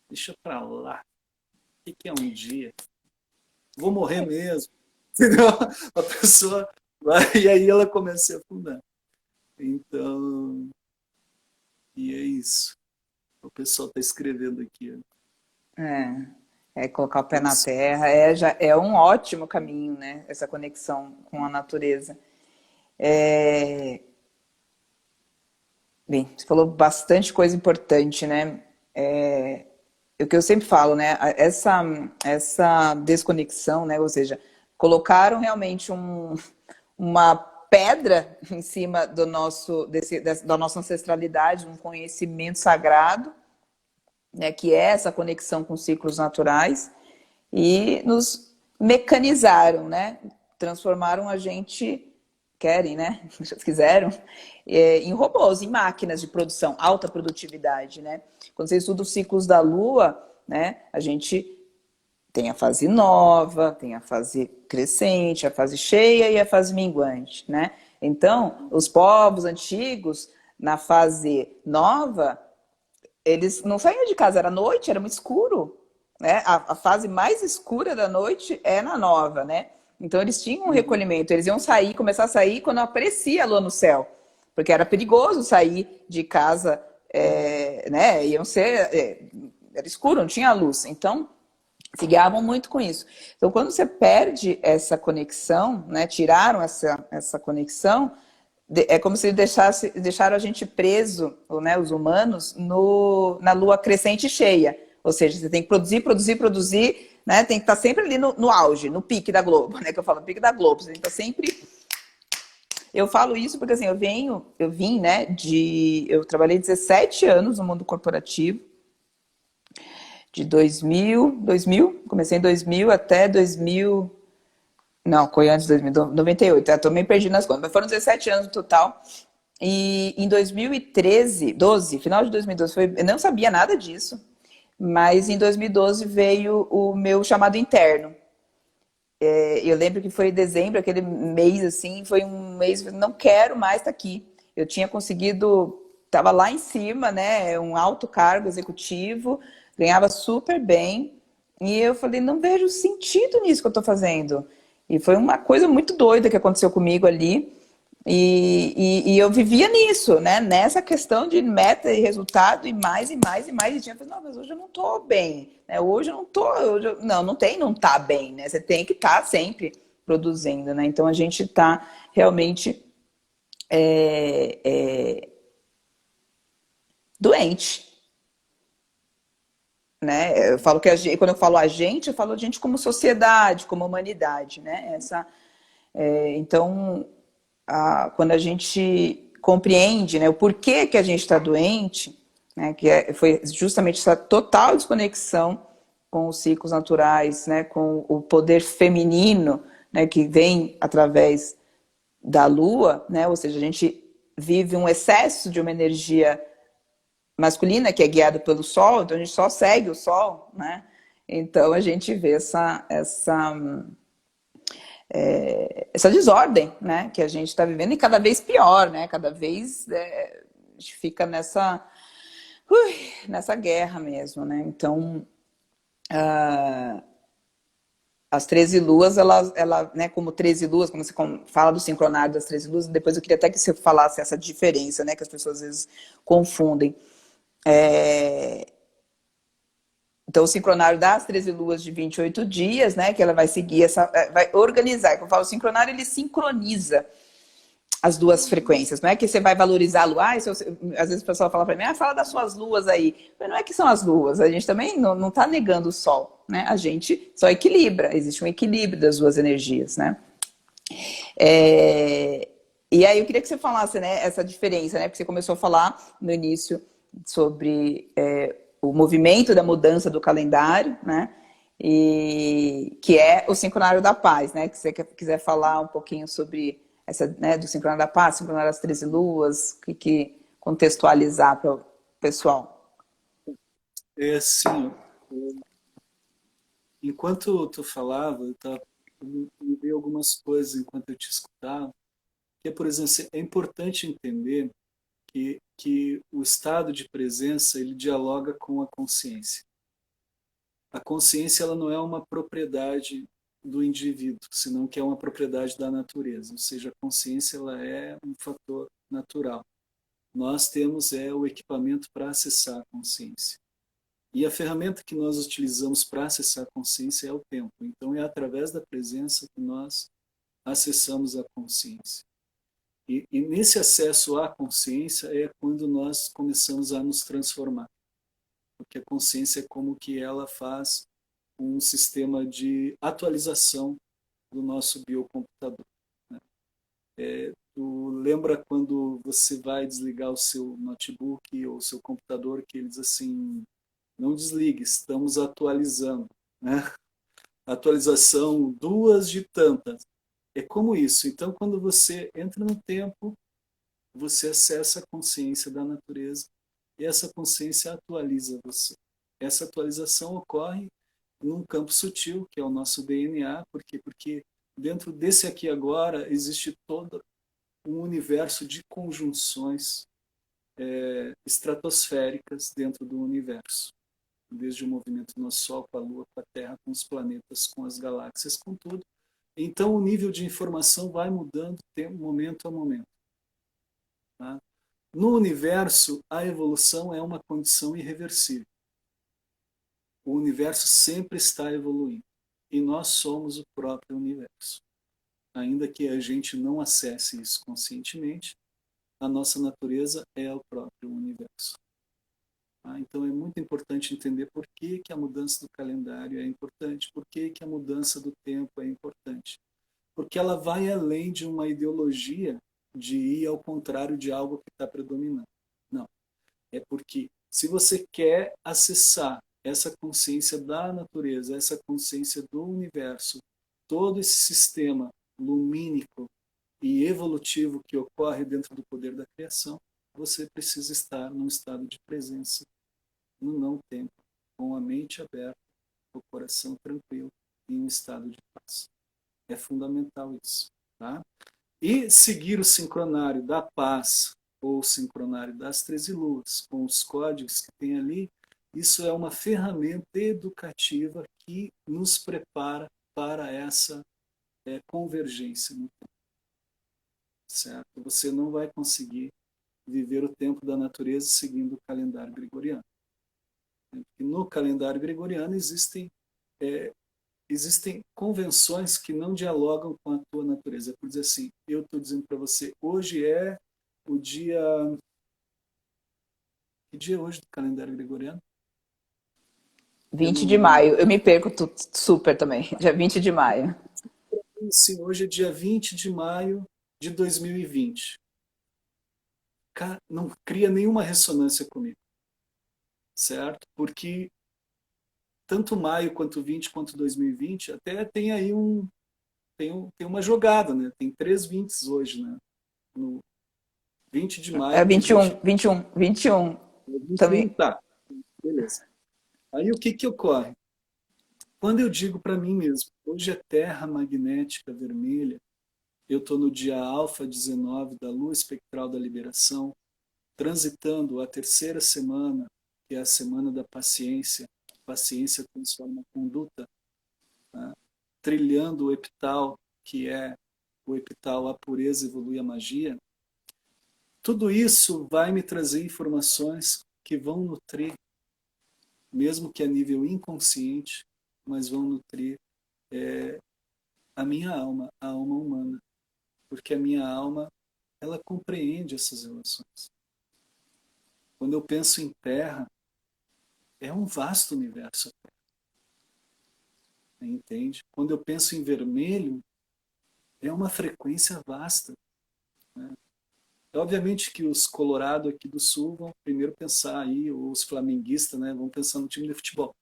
Deixa para lá. O que é um dia? Vou morrer mesmo. Entendeu? A pessoa vai e aí ela começa a se afundar. Então, e é isso. O pessoal está escrevendo aqui. Colocar o pé na terra já é um ótimo caminho, né? Essa conexão com a natureza. Bem, você falou bastante coisa importante, né? O que eu sempre falo, né? Essa desconexão, né? Ou seja, colocaram realmente uma pedra em cima da nossa ancestralidade, um conhecimento sagrado, né? Que é essa conexão com ciclos naturais, e nos mecanizaram, né? Transformaram a gente, né? Quiseram, em robôs, em máquinas de produção, alta produtividade, né? Quando você estuda os ciclos da Lua, né? A gente tem a fase nova, tem a fase crescente, a fase cheia e a fase minguante, né? Então, os povos antigos, na fase nova, eles não saíam de casa, era noite, era muito escuro, né? A fase mais escura da noite é na nova, né? Então eles tinham um recolhimento, eles iam começar a sair quando aparecia a lua no céu, porque era perigoso sair de casa né, iam ser, era escuro, não tinha luz. Então, se guiavam muito com isso. Então, quando você perde essa conexão, né, tiraram essa conexão, é como se deixaram a gente preso, né, os humanos, na lua crescente e cheia. Ou seja, você tem que produzir, produzir, produzir, né, tem que estar sempre ali no auge, no pique da Globo, né, que eu falo, pique da Globo. Você tem que estar sempre... Eu falo isso porque, assim, eu vim, né, eu trabalhei 17 anos no mundo corporativo, de 2000, comecei em 2000 até 2000, não, foi antes de 2000, 98, eu tô meio perdido nas contas, mas foram 17 anos no total. E em 2013, 12, final de 2012, eu não sabia nada disso, mas em 2012 veio o meu chamado interno. Eu lembro que foi em dezembro, aquele mês assim, foi um mês, não quero mais estar aqui. Eu tinha conseguido, estava lá em cima, né, um alto cargo executivo, ganhava super bem, e eu falei, não vejo sentido nisso que eu estou fazendo. E foi uma coisa muito doida que aconteceu comigo ali. E eu vivia nisso, né? Nessa questão de meta e resultado e mais e mais e mais. E tinha falado, não, mas hoje eu não tô bem, né? Hoje eu não tô, não tem, não tá bem, né? Você tem que estar sempre produzindo, né? Então a gente tá realmente doente, né? Eu falo que quando eu falo a gente, eu falo a gente como sociedade, como humanidade, né? Então, quando a gente compreende, né, o porquê que a gente está doente, né, foi justamente essa total desconexão com os ciclos naturais, né, com o poder feminino, né, que vem através da lua, né, ou seja, a gente vive um excesso de uma energia masculina que é guiada pelo sol, então a gente só segue o sol, né? Então a gente vê essa desordem, né, que a gente está vivendo e cada vez pior, né? Cada vez a gente fica nessa guerra mesmo, né? Então, as 13 luas, né, como 13 luas, como você fala do sincronário das 13 luas, depois eu queria até que você falasse essa diferença, né, que as pessoas às vezes confundem. Então, o sincronário das 13 luas de 28 dias, né, que ela vai seguir vai organizar. Quando eu falo sincronário, ele sincroniza as duas frequências. Não é que você vai valorizar a lua. Às vezes o pessoal fala para mim, fala das suas luas aí. Mas não é que são as luas, a gente também não está negando o sol, né? A gente só equilibra, existe um equilíbrio das duas energias, né? E aí eu queria que você falasse, né, essa diferença, né? Porque você começou a falar no início sobre o movimento da mudança do calendário, né? E que é o sincronário da paz, né? Que você quiser falar um pouquinho sobre essa, né, do sincronário da paz, sincronário das 13 luas, que contextualizar para o pessoal. É assim, enquanto tu falava, me veio algumas coisas enquanto eu te escutava, que é, por exemplo, é importante entender que o estado de presença ele dialoga com a consciência. A consciência ela não é uma propriedade do indivíduo, senão que é uma propriedade da natureza. Ou seja, a consciência ela é um fator natural. Nós temos o equipamento para acessar a consciência. E a ferramenta que nós utilizamos para acessar a consciência é o tempo. Então é através da presença que nós acessamos a consciência. E nesse acesso à consciência é quando nós começamos a nos transformar. Porque a consciência é como que ela faz um sistema de atualização do nosso biocomputador. Né? Tu lembra quando você vai desligar o seu notebook ou o seu computador que ele diz assim, não desligue, estamos atualizando. Né? Atualização duas de tantas. É como isso. Então, quando você entra no tempo, você acessa a consciência da natureza e essa consciência atualiza você. Essa atualização ocorre num campo sutil, que é o nosso DNA, por quê? Porque dentro desse aqui agora existe todo um universo de conjunções estratosféricas dentro do universo. Desde o movimento do nosso Sol com a Lua, com a Terra, com os planetas, com as galáxias, com tudo. Então o nível de informação vai mudando momento a momento. Tá? No universo, a evolução é uma condição irreversível. O universo sempre está evoluindo. E nós somos o próprio universo. Ainda que a gente não acesse isso conscientemente, a nossa natureza é o próprio universo. Então é muito importante entender por que a mudança do calendário é importante, por que a mudança do tempo é importante. Porque ela vai além de uma ideologia de ir ao contrário de algo que está predominando. Não. É porque se você quer acessar essa consciência da natureza, essa consciência do universo, todo esse sistema lumínico e evolutivo que ocorre dentro do poder da criação, você precisa estar num estado de presença, no não tempo, com a mente aberta, o coração tranquilo, em um estado de paz. É fundamental isso. Tá? E seguir o sincronário da paz ou o sincronário das 13 luas, com os códigos que tem ali, isso é uma ferramenta educativa que nos prepara para essa convergência no tempo. Certo? Você não vai conseguir viver o tempo da natureza seguindo o calendário gregoriano. Porque no calendário gregoriano existem convenções que não dialogam com a tua natureza. Por dizer assim, eu estou dizendo para você, hoje é o dia... Que dia é hoje do calendário gregoriano? 20 de maio. Eu me perco super também. Dia 20 de maio. Sim, hoje é dia 20 de maio de 2020. Não cria nenhuma ressonância comigo, certo? Porque tanto maio quanto 20 quanto 2020 até tem aí tem uma jogada, né? Tem 3 20 hoje, né? No 20 de É maio de 20. 21, 21, 21. 21, Também. tá, beleza. Aí o que ocorre? Quando eu digo para mim mesmo, hoje é terra magnética vermelha, eu estou no dia alfa 19 da lua espectral da liberação, transitando a terceira semana, que é a semana da paciência, paciência transforma conduta, né? Trilhando o epital, que é o epital a pureza evolui a magia, tudo isso vai me trazer informações que vão nutrir, mesmo que a nível inconsciente, mas vão nutrir a minha alma, a alma humana, porque a minha alma, ela compreende essas relações. Quando eu penso em terra, é um vasto universo, entende? Quando eu penso em vermelho, é uma frequência vasta, né? Obviamente que os Colorado aqui do Sul vão primeiro pensar aí, ou os flamenguistas, né, vão pensar no time de futebol.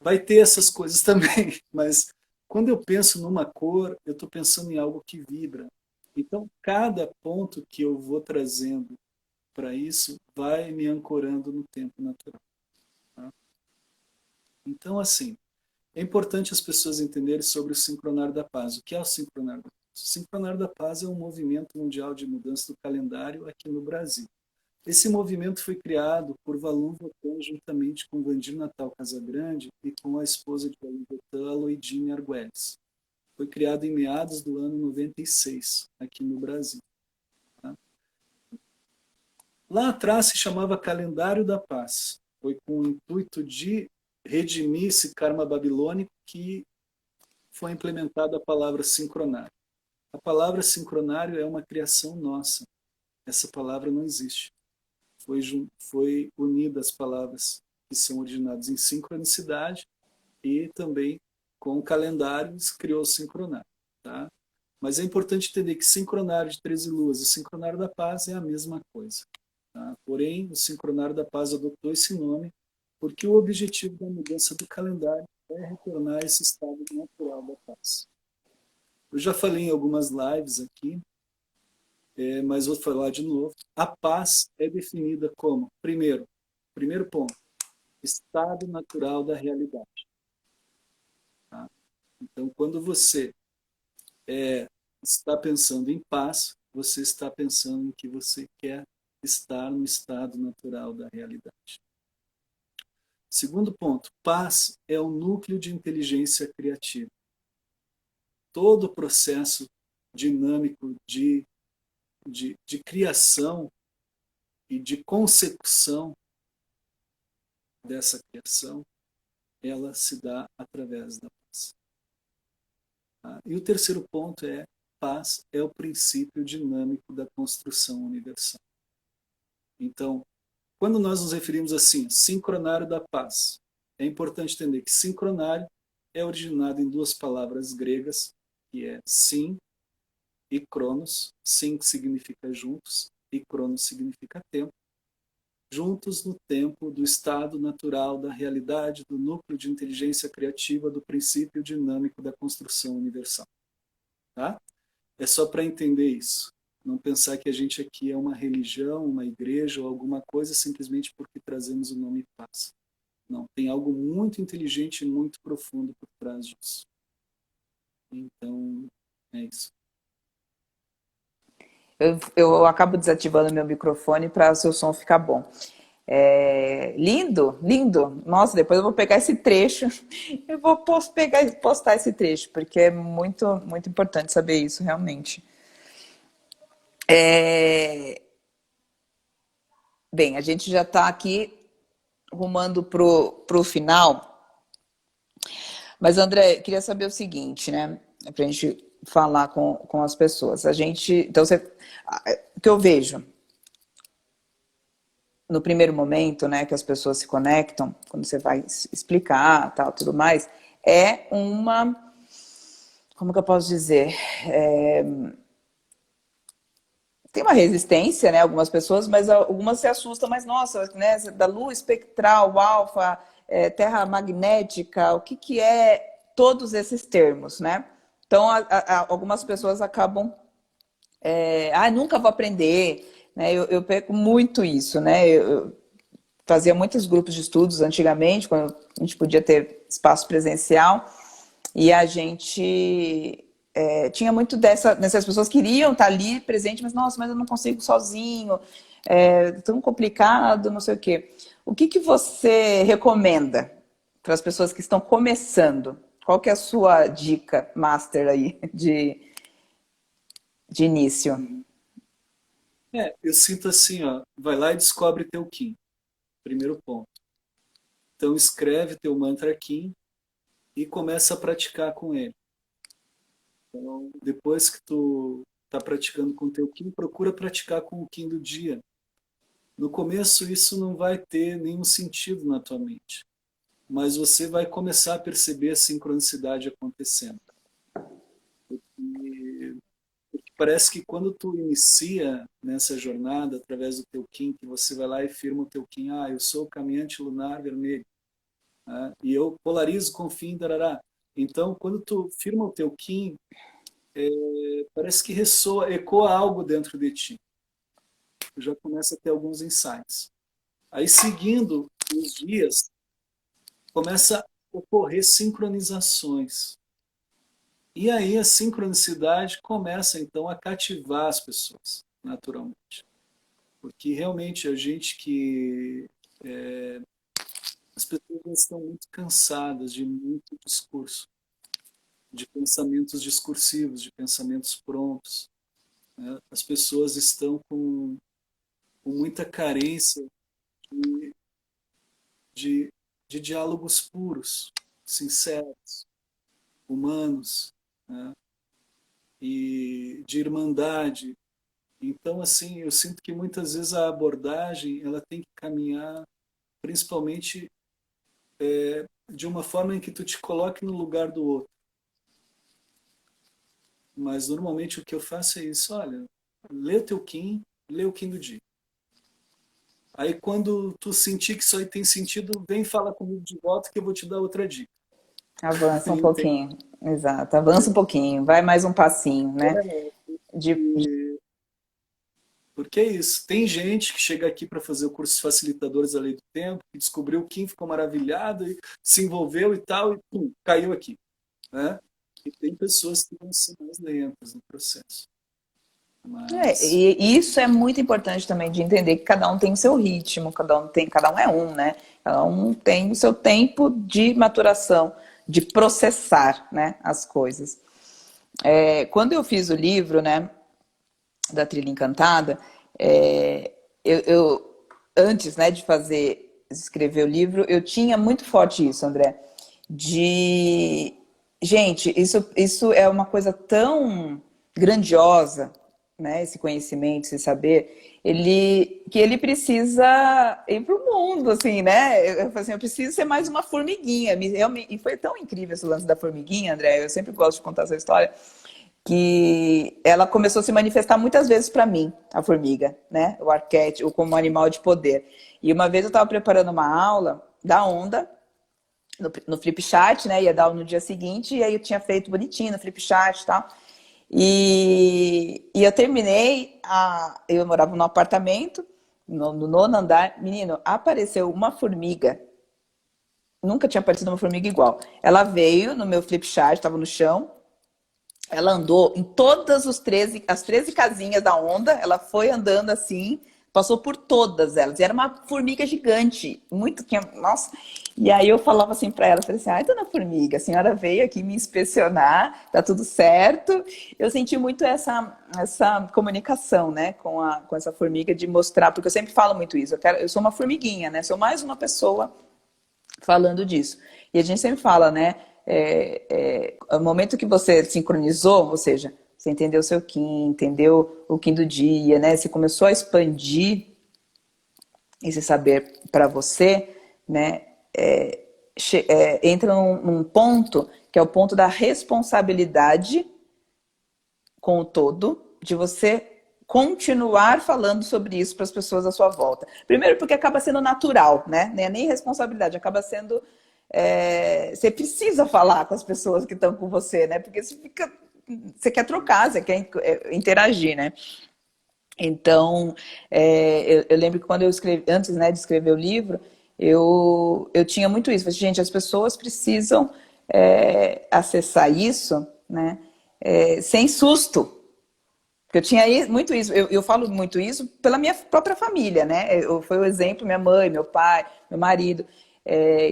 Vai ter essas coisas também, mas quando eu penso numa cor, eu estou pensando em algo que vibra. Então, cada ponto que eu vou trazendo para isso vai me ancorando no tempo natural. Tá? Então, assim, é importante as pessoas entenderem sobre o Sincronário da Paz. O que é o Sincronário da Paz? O Sincronário da Paz é um movimento mundial de mudança do calendário aqui no Brasil. Esse movimento foi criado por Valum Votan juntamente com Vandir Natal Casagrande e com a esposa de Valum Votan, Aloidine Arguelles. Foi criado em meados do ano 96, aqui no Brasil. Tá? Lá atrás se chamava Calendário da Paz. Foi com o intuito de redimir esse karma babilônico que foi implementada a palavra sincronário. A palavra sincronário é uma criação nossa. Essa palavra não existe. Foi unida as palavras que são originadas em sincronicidade e também com o calendário se criou o sincronário. Tá? Mas é importante entender que sincronário de 13 luas e sincronário da paz é a mesma coisa. Tá? Porém, o sincronário da paz adotou esse nome porque o objetivo da mudança do calendário é retornar a esse estado natural da paz. Eu já falei em algumas lives aqui, mas vou falar de novo. A paz é definida como, primeiro ponto, estado natural da realidade. Tá? Então, quando você está pensando em paz, você está pensando em que você quer estar no estado natural da realidade. Segundo ponto, paz é o núcleo de inteligência criativa. Todo o processo dinâmico de criação, e de consecução dessa criação, ela se dá através da paz. Tá? E o terceiro ponto é: paz é o princípio dinâmico da construção universal. Então, quando nós nos referimos assim, sincronário da paz, é importante entender que sincronário é originado em duas palavras gregas, que é sim e cronos. Sim significa juntos e cronos significa tempo. Juntos no tempo do estado natural, da realidade, do núcleo de inteligência criativa, do princípio dinâmico da construção universal. Tá? É só para entender isso. Não pensar que a gente aqui é uma religião, uma igreja ou alguma coisa simplesmente porque trazemos o nome paz. Não, tem algo muito inteligente e muito profundo por trás disso. Então, é isso. Eu acabo desativando meu microfone para o seu som ficar bom. Lindo, lindo. Nossa, depois eu vou pegar esse trecho. Eu vou pegar e postar esse trecho, porque é muito, muito importante saber isso, realmente. Bem, a gente já está aqui rumando pro final. Mas, André, queria saber o seguinte, né? Para a gente falar com as pessoas. Então, o que eu vejo no primeiro momento, né, que as pessoas se conectam, quando você vai explicar, tal, tudo mais, é como que eu posso dizer? Tem uma resistência, né, algumas pessoas, mas algumas se assustam, mas nossa, né, da luz espectral, alfa, terra magnética, o que é todos esses termos, né? Então, algumas pessoas acabam, nunca vou aprender, né? Eu perco muito isso, né? Eu fazia muitos grupos de estudos antigamente, quando a gente podia ter espaço presencial, e a gente tinha muito dessas pessoas que queriam estar ali presente, mas nossa, mas eu não consigo sozinho, é tão complicado, não sei o quê. O que você recomenda para as pessoas que estão começando? Qual que é a sua dica master aí de início? Eu sinto assim, ó, vai lá e descobre teu Kim. Primeiro ponto. Então escreve teu mantra Kim e começa a praticar com ele. Então, depois que tu está praticando com o teu Kim, procura praticar com o Kim do dia. No começo isso não vai ter nenhum sentido na tua mente, mas você vai começar a perceber a sincronicidade acontecendo. E parece que quando tu inicia nessa jornada através do teu Kim, que você vai lá e firma o teu Kim, eu sou o caminhante lunar vermelho, e eu polarizo com o fim, darará. Então, quando tu firma o teu Kim, parece que ecoa algo dentro de ti. Tu já começa a ter alguns insights. Aí, seguindo os dias, começa a ocorrer sincronizações. E aí a sincronicidade começa, então, a cativar as pessoas, naturalmente. Porque, realmente, a gente que... as pessoas estão muito cansadas de muito discurso, de pensamentos discursivos, de pensamentos prontos. Né? As pessoas estão com muita carência de, de diálogos puros, sinceros, humanos, né? E de irmandade. Então, assim, eu sinto que muitas vezes a abordagem ela tem que caminhar principalmente de uma forma em que tu te coloque no lugar do outro. Mas normalmente o que eu faço é isso: olha, lê o teu Kim, lê o Kim do dia. Aí quando tu sentir que isso aí tem sentido, vem falar comigo de volta que eu vou te dar outra dica. Avança um pouquinho, exato, avança um pouquinho, vai mais um passinho, né? Porque é isso, tem gente que chega aqui para fazer o curso Facilitadores da Lei do Tempo, que descobriu o Kim, ficou maravilhado, e se envolveu e tal, e pum, caiu aqui. Né? E tem pessoas que vão ser mais lentas no processo. Mas... e isso é muito importante também de entender que cada um tem o seu ritmo, cada um é um, né? Cada um tem o seu tempo de maturação, de processar, né, as coisas. Quando eu fiz o livro, né, da Trilha Encantada, Antes, né, de escrever o livro, eu tinha muito forte isso, André, de... Gente, isso é uma coisa tão grandiosa, né, esse conhecimento, esse saber, que ele precisa ir para o mundo, assim, né? Eu falei assim, eu preciso ser mais uma formiguinha. E foi tão incrível esse lance da formiguinha, André, eu sempre gosto de contar essa história, que ela começou a se manifestar muitas vezes para mim, a formiga, né? O arquétipo, como animal de poder. E uma vez eu estava preparando uma aula da onda, no Flipchart, né? Ia dar no dia seguinte, e aí eu tinha feito bonitinho no Flipchart e tal. E eu terminei, eu morava num apartamento, no nono andar, menino, apareceu uma formiga, nunca tinha aparecido uma formiga igual. Ela veio no meu Flipchart, estava no chão, ela andou em todas as 13 casinhas da onda, ela foi andando assim, passou por todas elas. E era uma formiga gigante, muito tinha, nossa. E aí eu falava assim para ela, falei assim: "Ai, dona formiga, a senhora veio aqui me inspecionar, tá tudo certo?" Eu senti muito essa comunicação, né, com essa formiga de mostrar, porque eu sempre falo muito isso, eu sou uma formiguinha, né? Sou mais uma pessoa falando disso. E a gente sempre fala, né? O momento que você sincronizou, ou seja, você entendeu o seu Kim, entendeu o Kim do dia, né? Você começou a expandir esse saber para você, né? Entra num ponto que é o ponto da responsabilidade com o todo, de você continuar falando sobre isso para as pessoas à sua volta. Primeiro porque acaba sendo natural, né? Não é nem responsabilidade, acaba sendo... você precisa falar com as pessoas que estão com você, né? Porque você quer trocar, você quer interagir, né? Então, eu lembro que quando eu escrevi, antes, né, de escrever o livro, eu tinha muito isso. Gente, as pessoas precisam acessar isso, né, sem susto. Porque eu tinha muito isso, eu falo muito isso pela minha própria família, né? Foi o exemplo, minha mãe, meu pai, meu marido,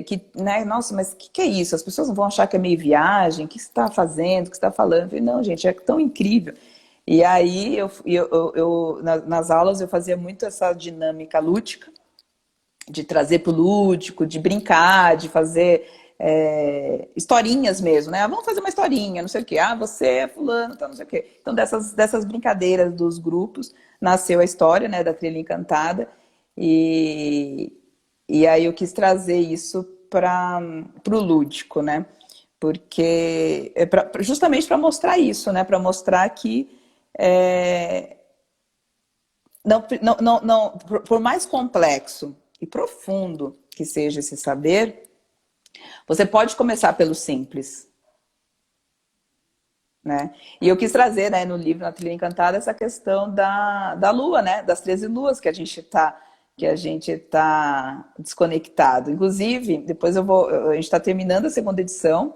que, né, nossa, mas o que é isso? As pessoas não vão achar que é meio viagem, o que você está fazendo, o que você está falando? Eu falei, não, gente, é tão incrível. E aí, nas aulas, eu fazia muito essa dinâmica lúdica, de trazer para o lúdico, de brincar, de fazer historinhas mesmo, né? Vamos fazer uma historinha, não sei o quê. Você é fulano, tá, não sei o quê. Então, dessas brincadeiras dos grupos, nasceu a história, né, da Trilha Encantada. E aí eu quis trazer isso para o lúdico, né? Porque justamente para mostrar isso, né? Para mostrar que não, por mais complexo e profundo que seja esse saber, você pode começar pelo simples, né? E eu quis trazer, né, no livro, na Trilha Encantada, essa questão da lua, né? Das 13 luas que a gente tá desconectado. Inclusive, depois a gente está terminando a segunda edição,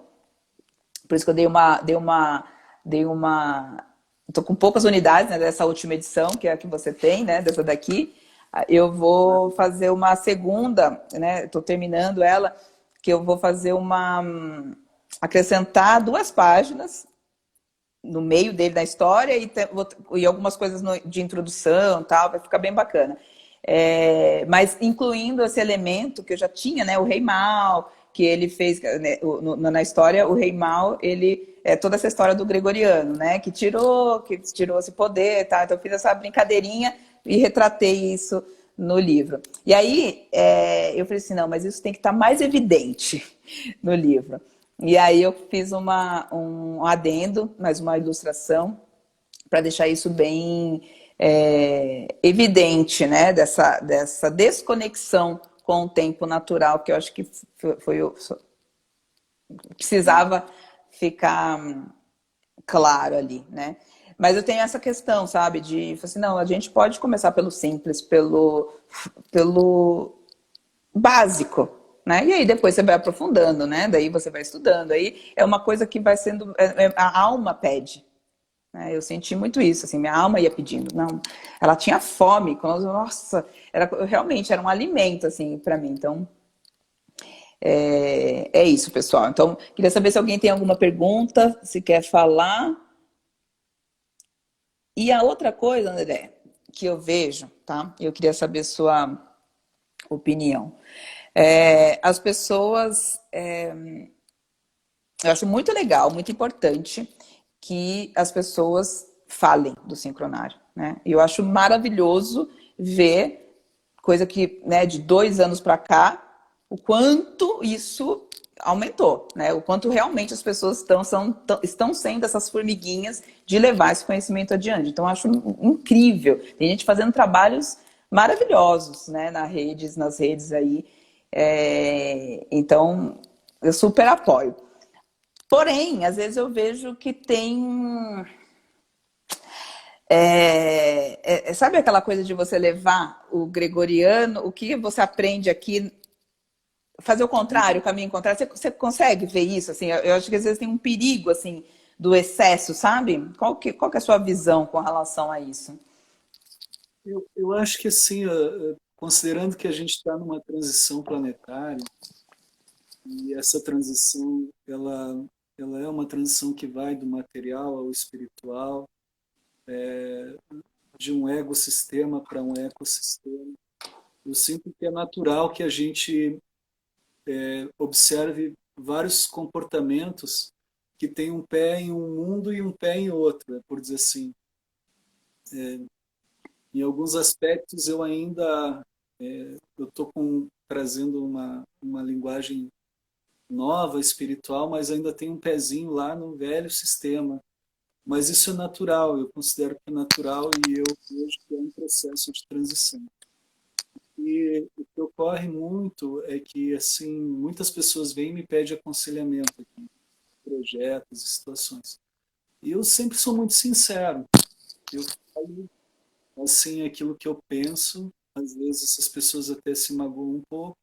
por isso que eu dei uma tô com poucas unidades, né, dessa última edição, que é a que você tem, né, dessa daqui. Eu vou fazer uma segunda, né, tô terminando ela, que eu vou fazer acrescentar 2 páginas no meio dele da história e algumas coisas de introdução, tal, vai ficar bem bacana. Mas incluindo esse elemento que eu já tinha, né, o Rei Mal, que ele fez, né, na história, o Rei Mal, ele toda essa história do gregoriano, né, que tirou esse poder, tá? Então eu fiz essa brincadeirinha e retratei isso no livro. E aí eu falei assim, não, mas isso tem que estar mais evidente no livro. E aí eu fiz um adendo, mais uma ilustração, para deixar isso bem evidente, né? Dessa desconexão com o tempo natural, que eu acho que precisava ficar claro ali, né? Mas eu tenho essa questão, sabe? Assim, não, a gente pode começar pelo simples, pelo básico, né? E aí depois você vai aprofundando, né? Daí você vai estudando. Aí é uma coisa que vai sendo... a alma pede. Né? Eu senti muito isso, assim, minha alma ia pedindo. Não, ela tinha fome. Nossa, realmente era um alimento, assim, para mim. Então, é isso, pessoal. Então, queria saber se alguém tem alguma pergunta, se quer falar. E a outra coisa, André, que eu vejo, tá? Eu queria saber sua opinião. As pessoas, eu acho muito legal, muito importante que as pessoas falem do sincronário, né? E eu acho maravilhoso ver coisa que, né, de 2 anos para cá, o quanto isso aumentou, né? O quanto realmente as pessoas estão sendo essas formiguinhas de levar esse conhecimento adiante. Então, eu acho incrível. Tem gente fazendo trabalhos maravilhosos, né, nas redes aí. Então, eu super apoio. Porém, às vezes eu vejo que tem. Sabe aquela coisa de você levar o gregoriano, o que você aprende aqui, fazer o contrário, o caminho contrário? Você consegue ver isso? Assim, eu acho que às vezes tem um perigo assim do excesso, sabe? Qual que é a sua visão com relação a isso? Eu acho que assim, considerando que a gente está numa transição planetária, e essa transição, ela é uma transição que vai do material ao espiritual, de um ecossistema para um ecossistema. Eu sinto que é natural que a gente observe vários comportamentos que têm um pé em um mundo e um pé em outro, por dizer assim. Em alguns aspectos eu ainda eu estou trazendo uma linguagem nova, espiritual, mas ainda tem um pezinho lá no velho sistema. Mas isso é natural, eu considero que é natural e eu vejo que é um processo de transição. E o que ocorre muito é que assim muitas pessoas vêm e me pedem aconselhamento aqui, projetos e situações. E eu sempre sou muito sincero. Eu falo assim aquilo que eu penso. Às vezes as pessoas até se magoam um pouco,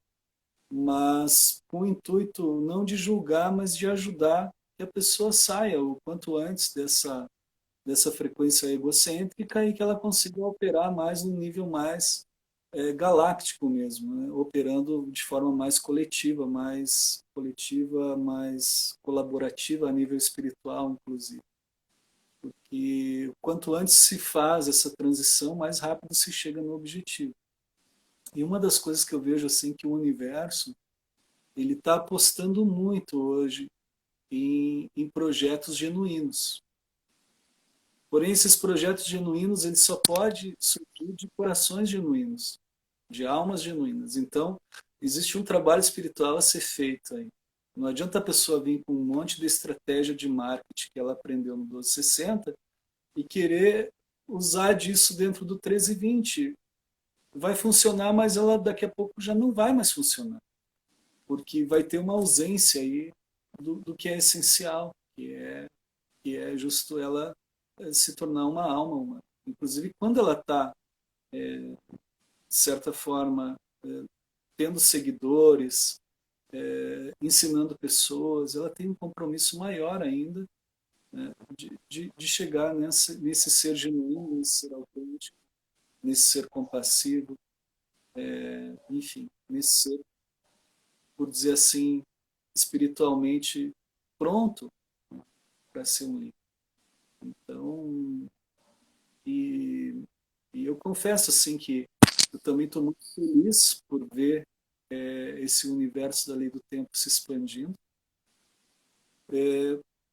mas com o intuito não de julgar, mas de ajudar que a pessoa saia o quanto antes dessa frequência egocêntrica e que ela consiga operar mais num nível mais galáctico mesmo, né? Operando de forma mais colaborativa a nível espiritual, inclusive. Porque quanto antes se faz essa transição, mais rápido se chega no objetivo. E uma das coisas que eu vejo assim que o universo ele está apostando muito hoje em projetos genuínos. Porém, esses projetos genuínos eles só podem surgir de corações genuínos, de almas genuínas. Então, existe um trabalho espiritual a ser feito aí. Não adianta a pessoa vir com um monte de estratégia de marketing que ela aprendeu no 1260 e querer usar disso dentro do 1320. Vai funcionar, mas ela daqui a pouco já não vai mais funcionar, porque vai ter uma ausência aí do que é essencial, que é justo ela se tornar uma alma humana. Inclusive, quando ela está, de certa forma, tendo seguidores, ensinando pessoas, ela tem um compromisso maior ainda, né, de chegar nesse ser genuíno, nesse ser autêntico, nesse ser compassivo, enfim, nesse ser, por dizer assim, espiritualmente pronto para ser um livro. Então, e, e eu confesso assim que eu também estou muito feliz por ver esse universo da lei do tempo se expandindo.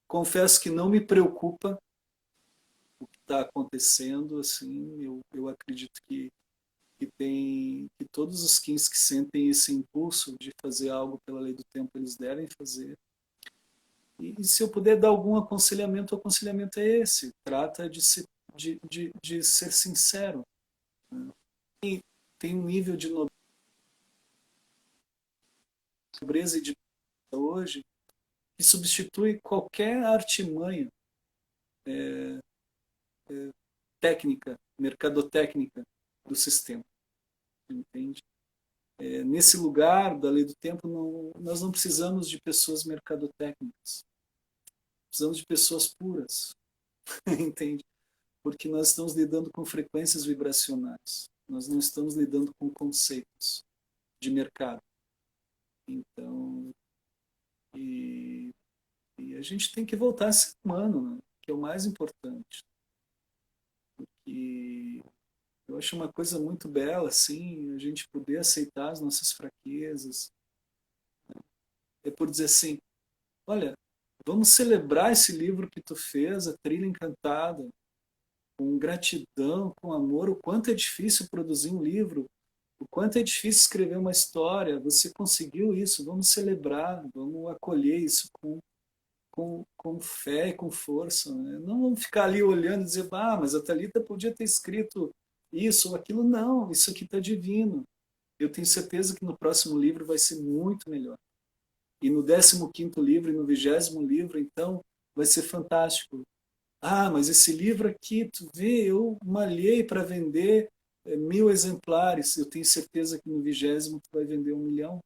Confesso que não me preocupa o que está acontecendo, assim, eu acredito que todos os Kins que sentem esse impulso de fazer algo pela lei do tempo, eles devem fazer. E se eu puder dar algum aconselhamento, o aconselhamento é esse. Trata de ser sincero. Né? E tem um nível de nobreza e de hoje que substitui qualquer artimanha técnica, mercadotécnica do sistema. Entende? Nesse lugar da lei do tempo, nós não precisamos de pessoas mercadotécnicas. Precisamos de pessoas puras. Entende? Porque nós estamos lidando com frequências vibracionais. Nós não estamos lidando com conceitos de mercado. Então, e, e a gente tem que voltar a ser humano, né? Que é o mais importante. E Eu acho uma coisa muito bela, assim, a gente poder aceitar as nossas fraquezas. É por dizer assim, olha, vamos celebrar esse livro que tu fez, A Trilha Encantada, com gratidão, com amor, o quanto é difícil produzir um livro, o quanto é difícil escrever uma história, você conseguiu isso, vamos celebrar, vamos acolher isso com fé e com força. Né? Não vamos ficar ali olhando e dizer, mas a Thalita podia ter escrito isso ou aquilo. Não, isso aqui está divino. Eu tenho certeza que no próximo livro vai ser muito melhor. E no 15º livro e no 20º livro, então, vai ser fantástico. Mas esse livro aqui, tu vê, eu malhei para vender 1.000 exemplares. Eu tenho certeza que no 20º tu vai vender 1 milhão.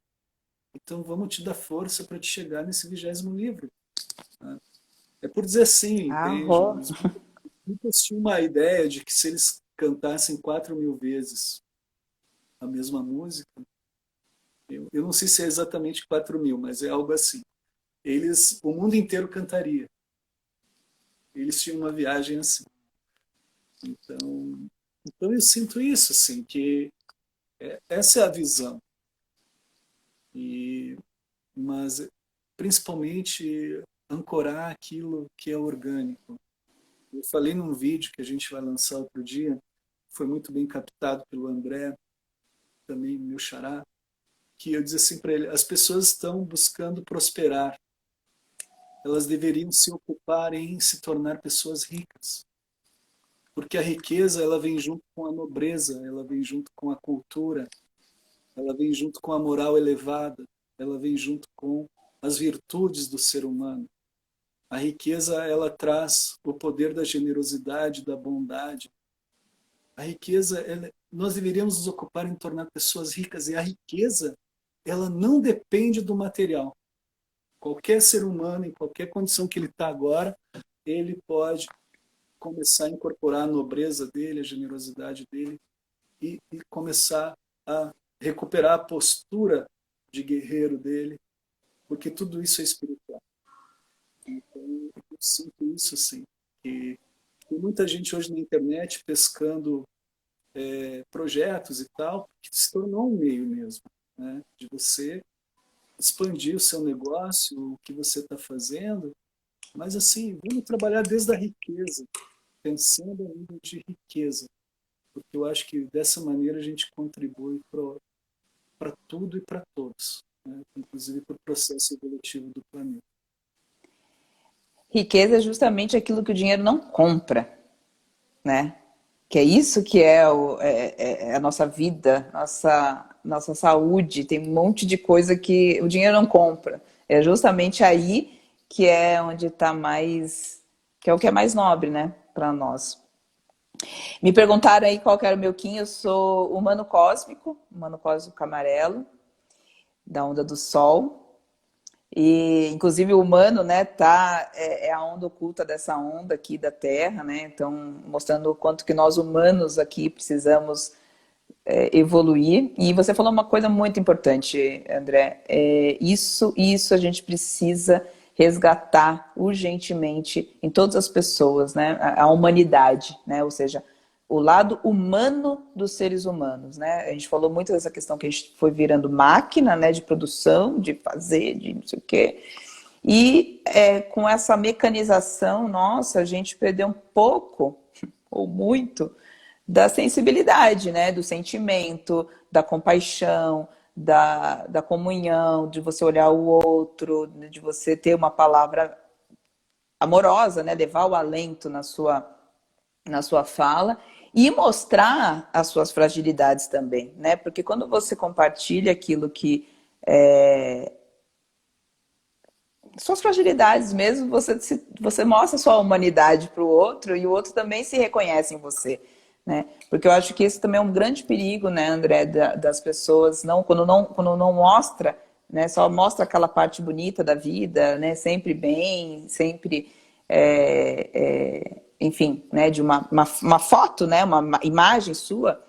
Então vamos te dar força para te chegar nesse 20º livro. Né? É por dizer assim, entende? Arro. Os Beatles tinham uma ideia de que se eles cantassem 4.000 vezes a mesma música, eu não sei se é exatamente 4.000, mas é algo assim. O mundo inteiro cantaria. Eles tinham uma viagem assim. Então eu sinto isso, assim, que essa é a visão. Mas principalmente ancorar aquilo que é orgânico. Eu falei num vídeo que a gente vai lançar outro dia, foi muito bem captado pelo André, também meu xará, que eu dizia assim para ele, as pessoas estão buscando prosperar, elas deveriam se ocupar em se tornar pessoas ricas. Porque a riqueza, ela vem junto com a nobreza, ela vem junto com a cultura, ela vem junto com a moral elevada, ela vem junto com as virtudes do ser humano. A riqueza, ela traz o poder da generosidade, da bondade. A riqueza, nós deveríamos nos ocupar em tornar pessoas ricas, e a riqueza, ela não depende do material. Qualquer ser humano, em qualquer condição que ele está agora, ele pode começar a incorporar a nobreza dele, a generosidade dele, e começar a recuperar a postura de guerreiro dele, porque tudo isso é espiritual. Então, eu sinto isso, assim, que tem muita gente hoje na internet pescando projetos e tal, que se tornou um meio mesmo, né? De você expandir o seu negócio, o que você está fazendo, mas assim, vamos trabalhar desde a riqueza, pensando em nível de riqueza, porque eu acho que dessa maneira a gente contribui para tudo e para todos, né? Inclusive para o processo evolutivo do planeta. Riqueza é justamente aquilo que o dinheiro não compra, né? Que é isso que é, é a nossa vida, nossa saúde. Tem um monte de coisa que o dinheiro não compra. É justamente aí que é onde está mais, que é o que é mais nobre, né, para nós. Me perguntaram aí qual que era o meu Kim. Eu sou humano cósmico amarelo, da onda do sol. E, inclusive, o humano, né, é a onda oculta dessa onda aqui da Terra, né? Então, mostrando o quanto que nós humanos aqui precisamos evoluir. E você falou uma coisa muito importante, André. Isso a gente precisa resgatar urgentemente em todas as pessoas, né? A humanidade, né? Ou seja, o lado humano dos seres humanos, né? A gente falou muito dessa questão que a gente foi virando máquina, né? De produção, de fazer, de não sei o quê. E com essa mecanização nossa, a gente perdeu um pouco, ou muito, da sensibilidade, né? Do sentimento, da compaixão, da comunhão, de você olhar o outro, de você ter uma palavra amorosa, né? Levar o alento na sua fala e mostrar as suas fragilidades também, né? Porque quando você compartilha aquilo que suas fragilidades mesmo, você mostra sua humanidade para o outro e o outro também se reconhece em você, né? Porque eu acho que esse também é um grande perigo, né, André, das pessoas quando não mostra, né, só mostra aquela parte bonita da vida, né, sempre bem, sempre enfim, né, de uma foto, né, uma imagem sua,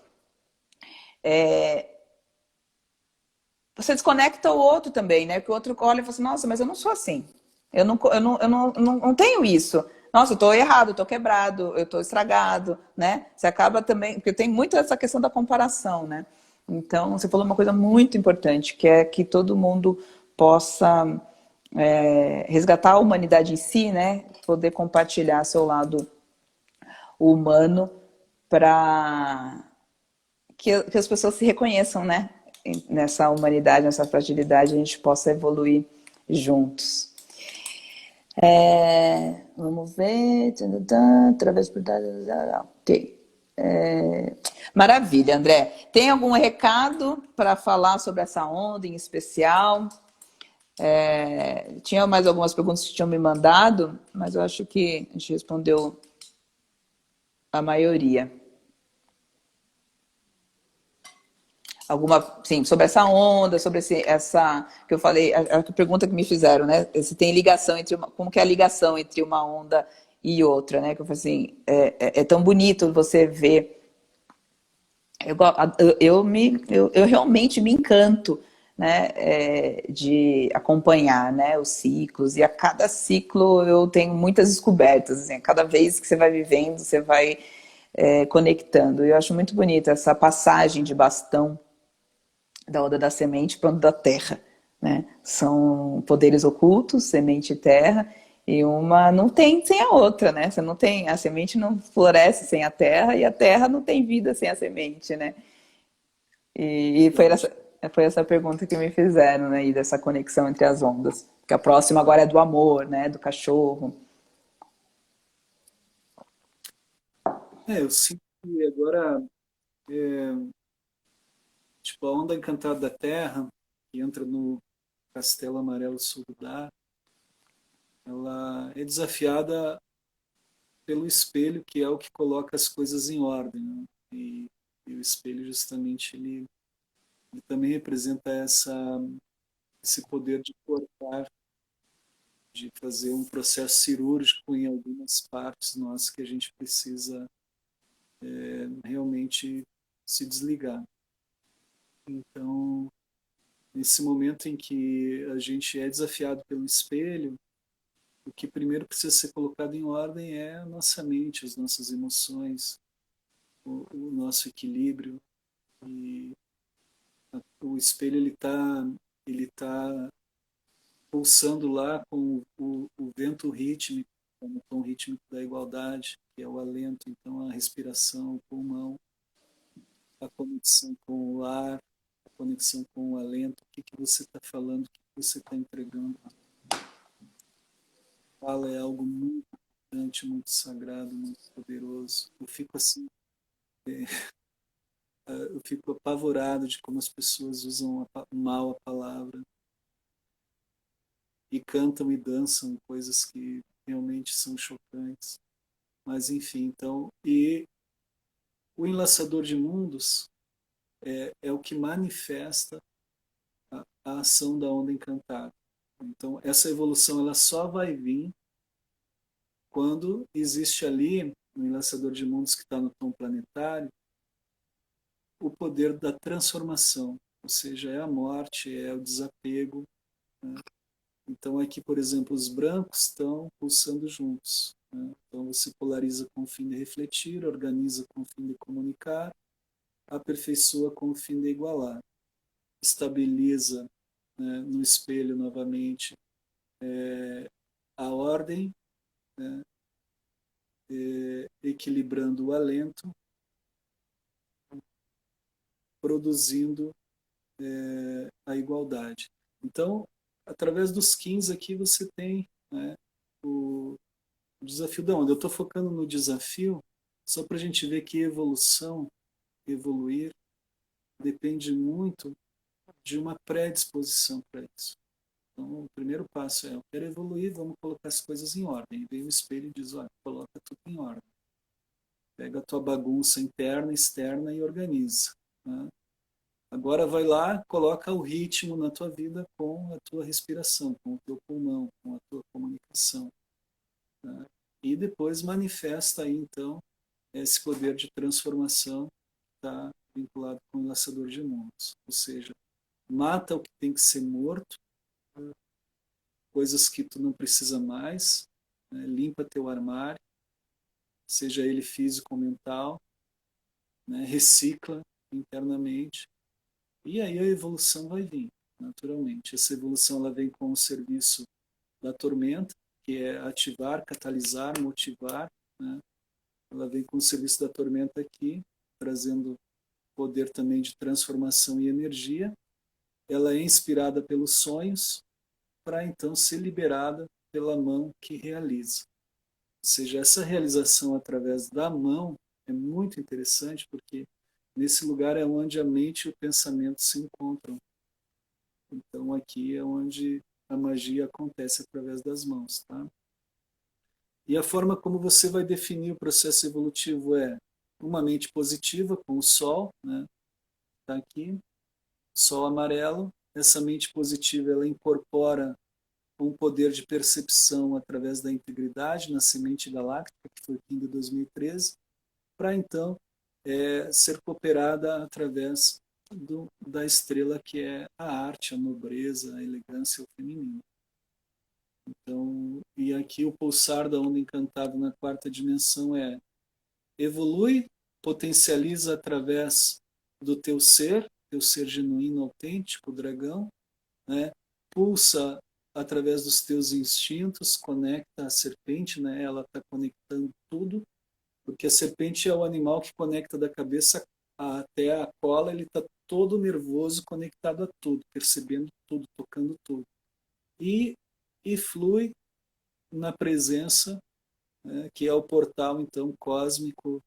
você desconecta o outro também, né? Porque o outro olha e fala assim, nossa, mas eu não sou assim. Eu não tenho isso. nossa, eu tô errado, eu tô quebrado, eu tô estragado, né? Você acaba também, porque tem muito essa questão da comparação, né? Então, você falou uma coisa muito importante, que é que todo mundo possa resgatar a humanidade em si, né? Poder compartilhar seu lado humano para que as pessoas se reconheçam, né? Nessa humanidade, nessa fragilidade, a gente possa evoluir juntos. Vamos ver. Através por. Ok. Maravilha, André. Tem algum recado para falar sobre essa onda em especial? Tinha mais algumas perguntas que tinham me mandado, mas eu acho que a gente respondeu a maioria. Alguma, sim, sobre essa onda, sobre essa que eu falei, a pergunta que me fizeram, né? Se tem ligação entre como que é a ligação entre uma onda e outra, né? Que eu falei assim, é tão bonito você ver. Eu realmente me encanto, né, de acompanhar, né, os ciclos, e a cada ciclo eu tenho muitas descobertas, assim, a cada vez que você vai vivendo, você vai conectando. Eu acho muito bonita essa passagem de bastão da onda da semente para a onda da terra, né? São poderes ocultos, semente e terra, e uma não tem sem a outra, né? Você não tem, a semente não floresce sem a terra e a terra não tem vida sem a semente, né? E foi essa pergunta que me fizeram, né? E dessa conexão entre as ondas. Que a próxima agora é do amor, né? Do cachorro. Eu sinto que agora, tipo, a onda encantada da Terra, que entra no Castelo Amarelo Soldar, ela é desafiada pelo espelho, que é o que coloca as coisas em ordem, né? E o espelho, justamente, ele também representa esse poder de cortar, de fazer um processo cirúrgico em algumas partes nossas que a gente precisa realmente se desligar. Então, nesse momento em que a gente é desafiado pelo espelho, o que primeiro precisa ser colocado em ordem é a nossa mente, as nossas emoções, o nosso equilíbrio. E o espelho ele tá pulsando lá com o vento rítmico, como o tom rítmico da igualdade, que é o alento, então a respiração, o pulmão, a conexão com o ar, a conexão com o alento, o que que você está falando, o que que você está entregando. Fala é algo muito importante, muito sagrado, muito poderoso. Eu fico assim, eu fico apavorado de como as pessoas usam mal a palavra e cantam e dançam coisas que realmente são chocantes. Mas enfim, então, e o enlaçador de mundos é o que manifesta a ação da onda encantada. Então, essa evolução ela só vai vir quando existe ali, no enlaçador de mundos que está no tom planetário, o poder da transformação, ou seja, é a morte, é o desapego. Né? Então, aqui, por exemplo, os brancos estão pulsando juntos. Né? Então, você polariza com o fim de refletir, organiza com o fim de comunicar, aperfeiçoa com o fim de igualar, estabiliza, né, no espelho novamente a ordem, né, equilibrando o alento, produzindo a igualdade. Então, através dos 15 aqui você tem, né, o desafio da onda. Eu estou focando no desafio só para a gente ver que evoluir, depende muito de uma predisposição para isso. Então, o primeiro passo é, eu quero evoluir, vamos colocar as coisas em ordem. E vem o espelho e diz, olha, coloca tudo em ordem. Pega a tua bagunça interna, externa e organiza. Né? Agora vai lá, coloca o ritmo na tua vida com a tua respiração, com o teu pulmão, com a tua comunicação. Né? E depois manifesta aí, então, esse poder de transformação que está vinculado com o enlaçador de mundos. Ou seja, mata o que tem que ser morto, coisas que tu não precisa mais, né? Limpa teu armário, seja ele físico ou mental, né? Recicla internamente, e aí a evolução vai vir, naturalmente. Essa evolução ela vem com o serviço da tormenta, que é ativar, catalisar, motivar, né? Ela vem com o serviço da tormenta aqui, trazendo poder também de transformação e energia. Ela é inspirada pelos sonhos, para então ser liberada pela mão que realiza. Ou seja, essa realização através da mão é muito interessante, porque nesse lugar é onde a mente e o pensamento se encontram. Então aqui é onde a magia acontece através das mãos, tá? E a forma como você vai definir o processo evolutivo é uma mente positiva com o sol, né? Tá aqui, sol amarelo. Essa mente positiva ela incorpora um poder de percepção através da integridade na semente galáctica, que foi o Kim de 2013, para então ser cooperada através da estrela que é a arte, a nobreza, a elegância, o feminino. Então, e aqui o pulsar da onda encantada na quarta dimensão é evolui, potencializa através do teu ser genuíno, autêntico, dragão, né? Pulsa através dos teus instintos, conecta a serpente, né? Ela está conectando tudo, porque a serpente é o animal que conecta da cabeça até a cola, ele está todo nervoso, conectado a tudo, percebendo tudo, tocando tudo. E flui na presença, né, que é o portal então cósmico,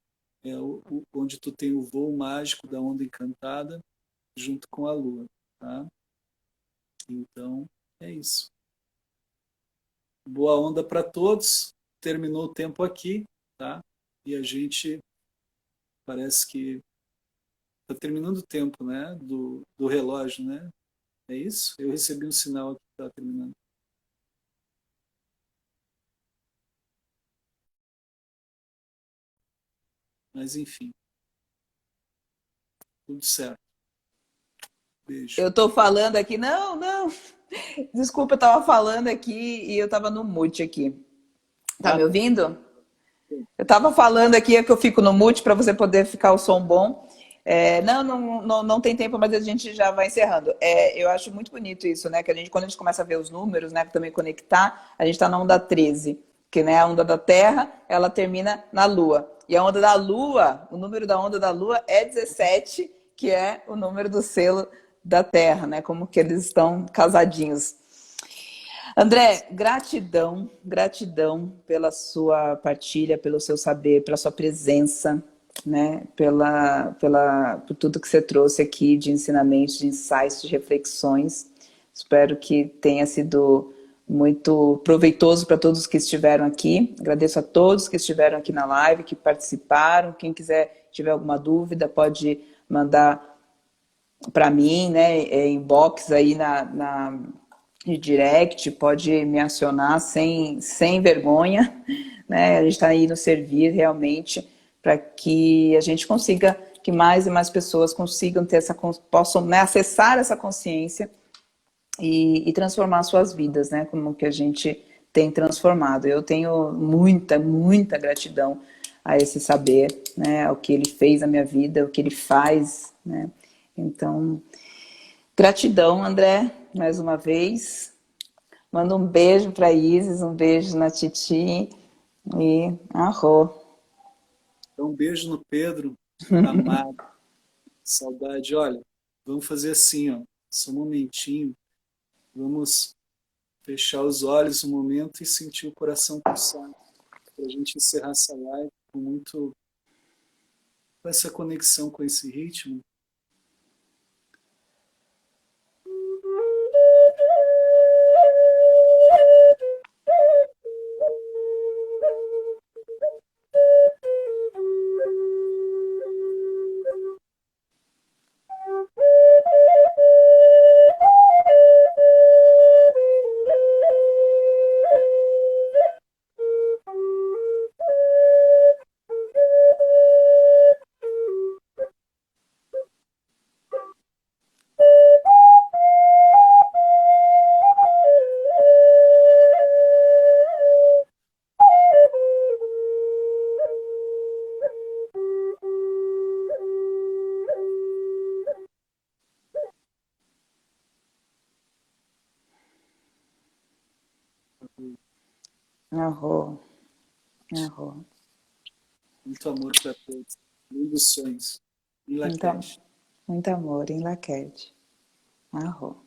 onde tu tem o voo mágico da onda encantada junto com a lua, tá? Então é isso. Boa onda para todos. Terminou o tempo aqui, tá? E a gente parece que está terminando o tempo, né? Do relógio, né? É isso? Eu recebi um sinal aqui que está terminando. Mas enfim, tudo certo. Beijo. Eu tô falando aqui, não, não. Desculpa, eu tava falando aqui e eu tava no mute aqui. Tá Ah, me tá. ouvindo? Eu tava falando aqui, é que eu fico no mute para você poder ficar o som bom. Não tem tempo, mas a gente já vai encerrando. Eu acho muito bonito isso, né? Que quando a gente começa a ver os números, né? Também conectar, a gente está na onda 13, que né, a onda da Terra, ela termina na Lua. E a onda da Lua, o número da onda da Lua é 17, que é o número do selo da Terra, né? Como que eles estão casadinhos. André, gratidão, gratidão pela sua partilha, pelo seu saber, pela sua presença, né? Por tudo que você trouxe aqui de ensinamentos, de insights, de reflexões. Espero que tenha sido muito proveitoso para todos que estiveram aqui. Agradeço a todos que estiveram aqui na live, que participaram. Quem quiser tiver alguma dúvida, pode mandar para mim, né? Inbox aí de direct, pode me acionar sem vergonha, né? A gente está aí no servir realmente para que a gente consiga, que mais e mais pessoas consigam ter possam, né, acessar essa consciência e transformar suas vidas, né? Como que a gente tem transformado. Eu tenho muita, muita gratidão a esse saber, né? Ao que ele fez na minha vida, o que ele faz, né? Então, gratidão, André, mais uma vez. Manda um beijo para Isis, um beijo na Titi e arro. Então, um beijo no Pedro, amado, saudade. Olha, vamos fazer assim, ó, só um momentinho. Vamos fechar os olhos um momento e sentir o coração pulsar. Para a gente encerrar essa live com essa conexão com esse ritmo. Arro, arro. Muito amor para todos. Lindos sonhos. Em Muito, Laquete. muito amor em Laquete. Arro.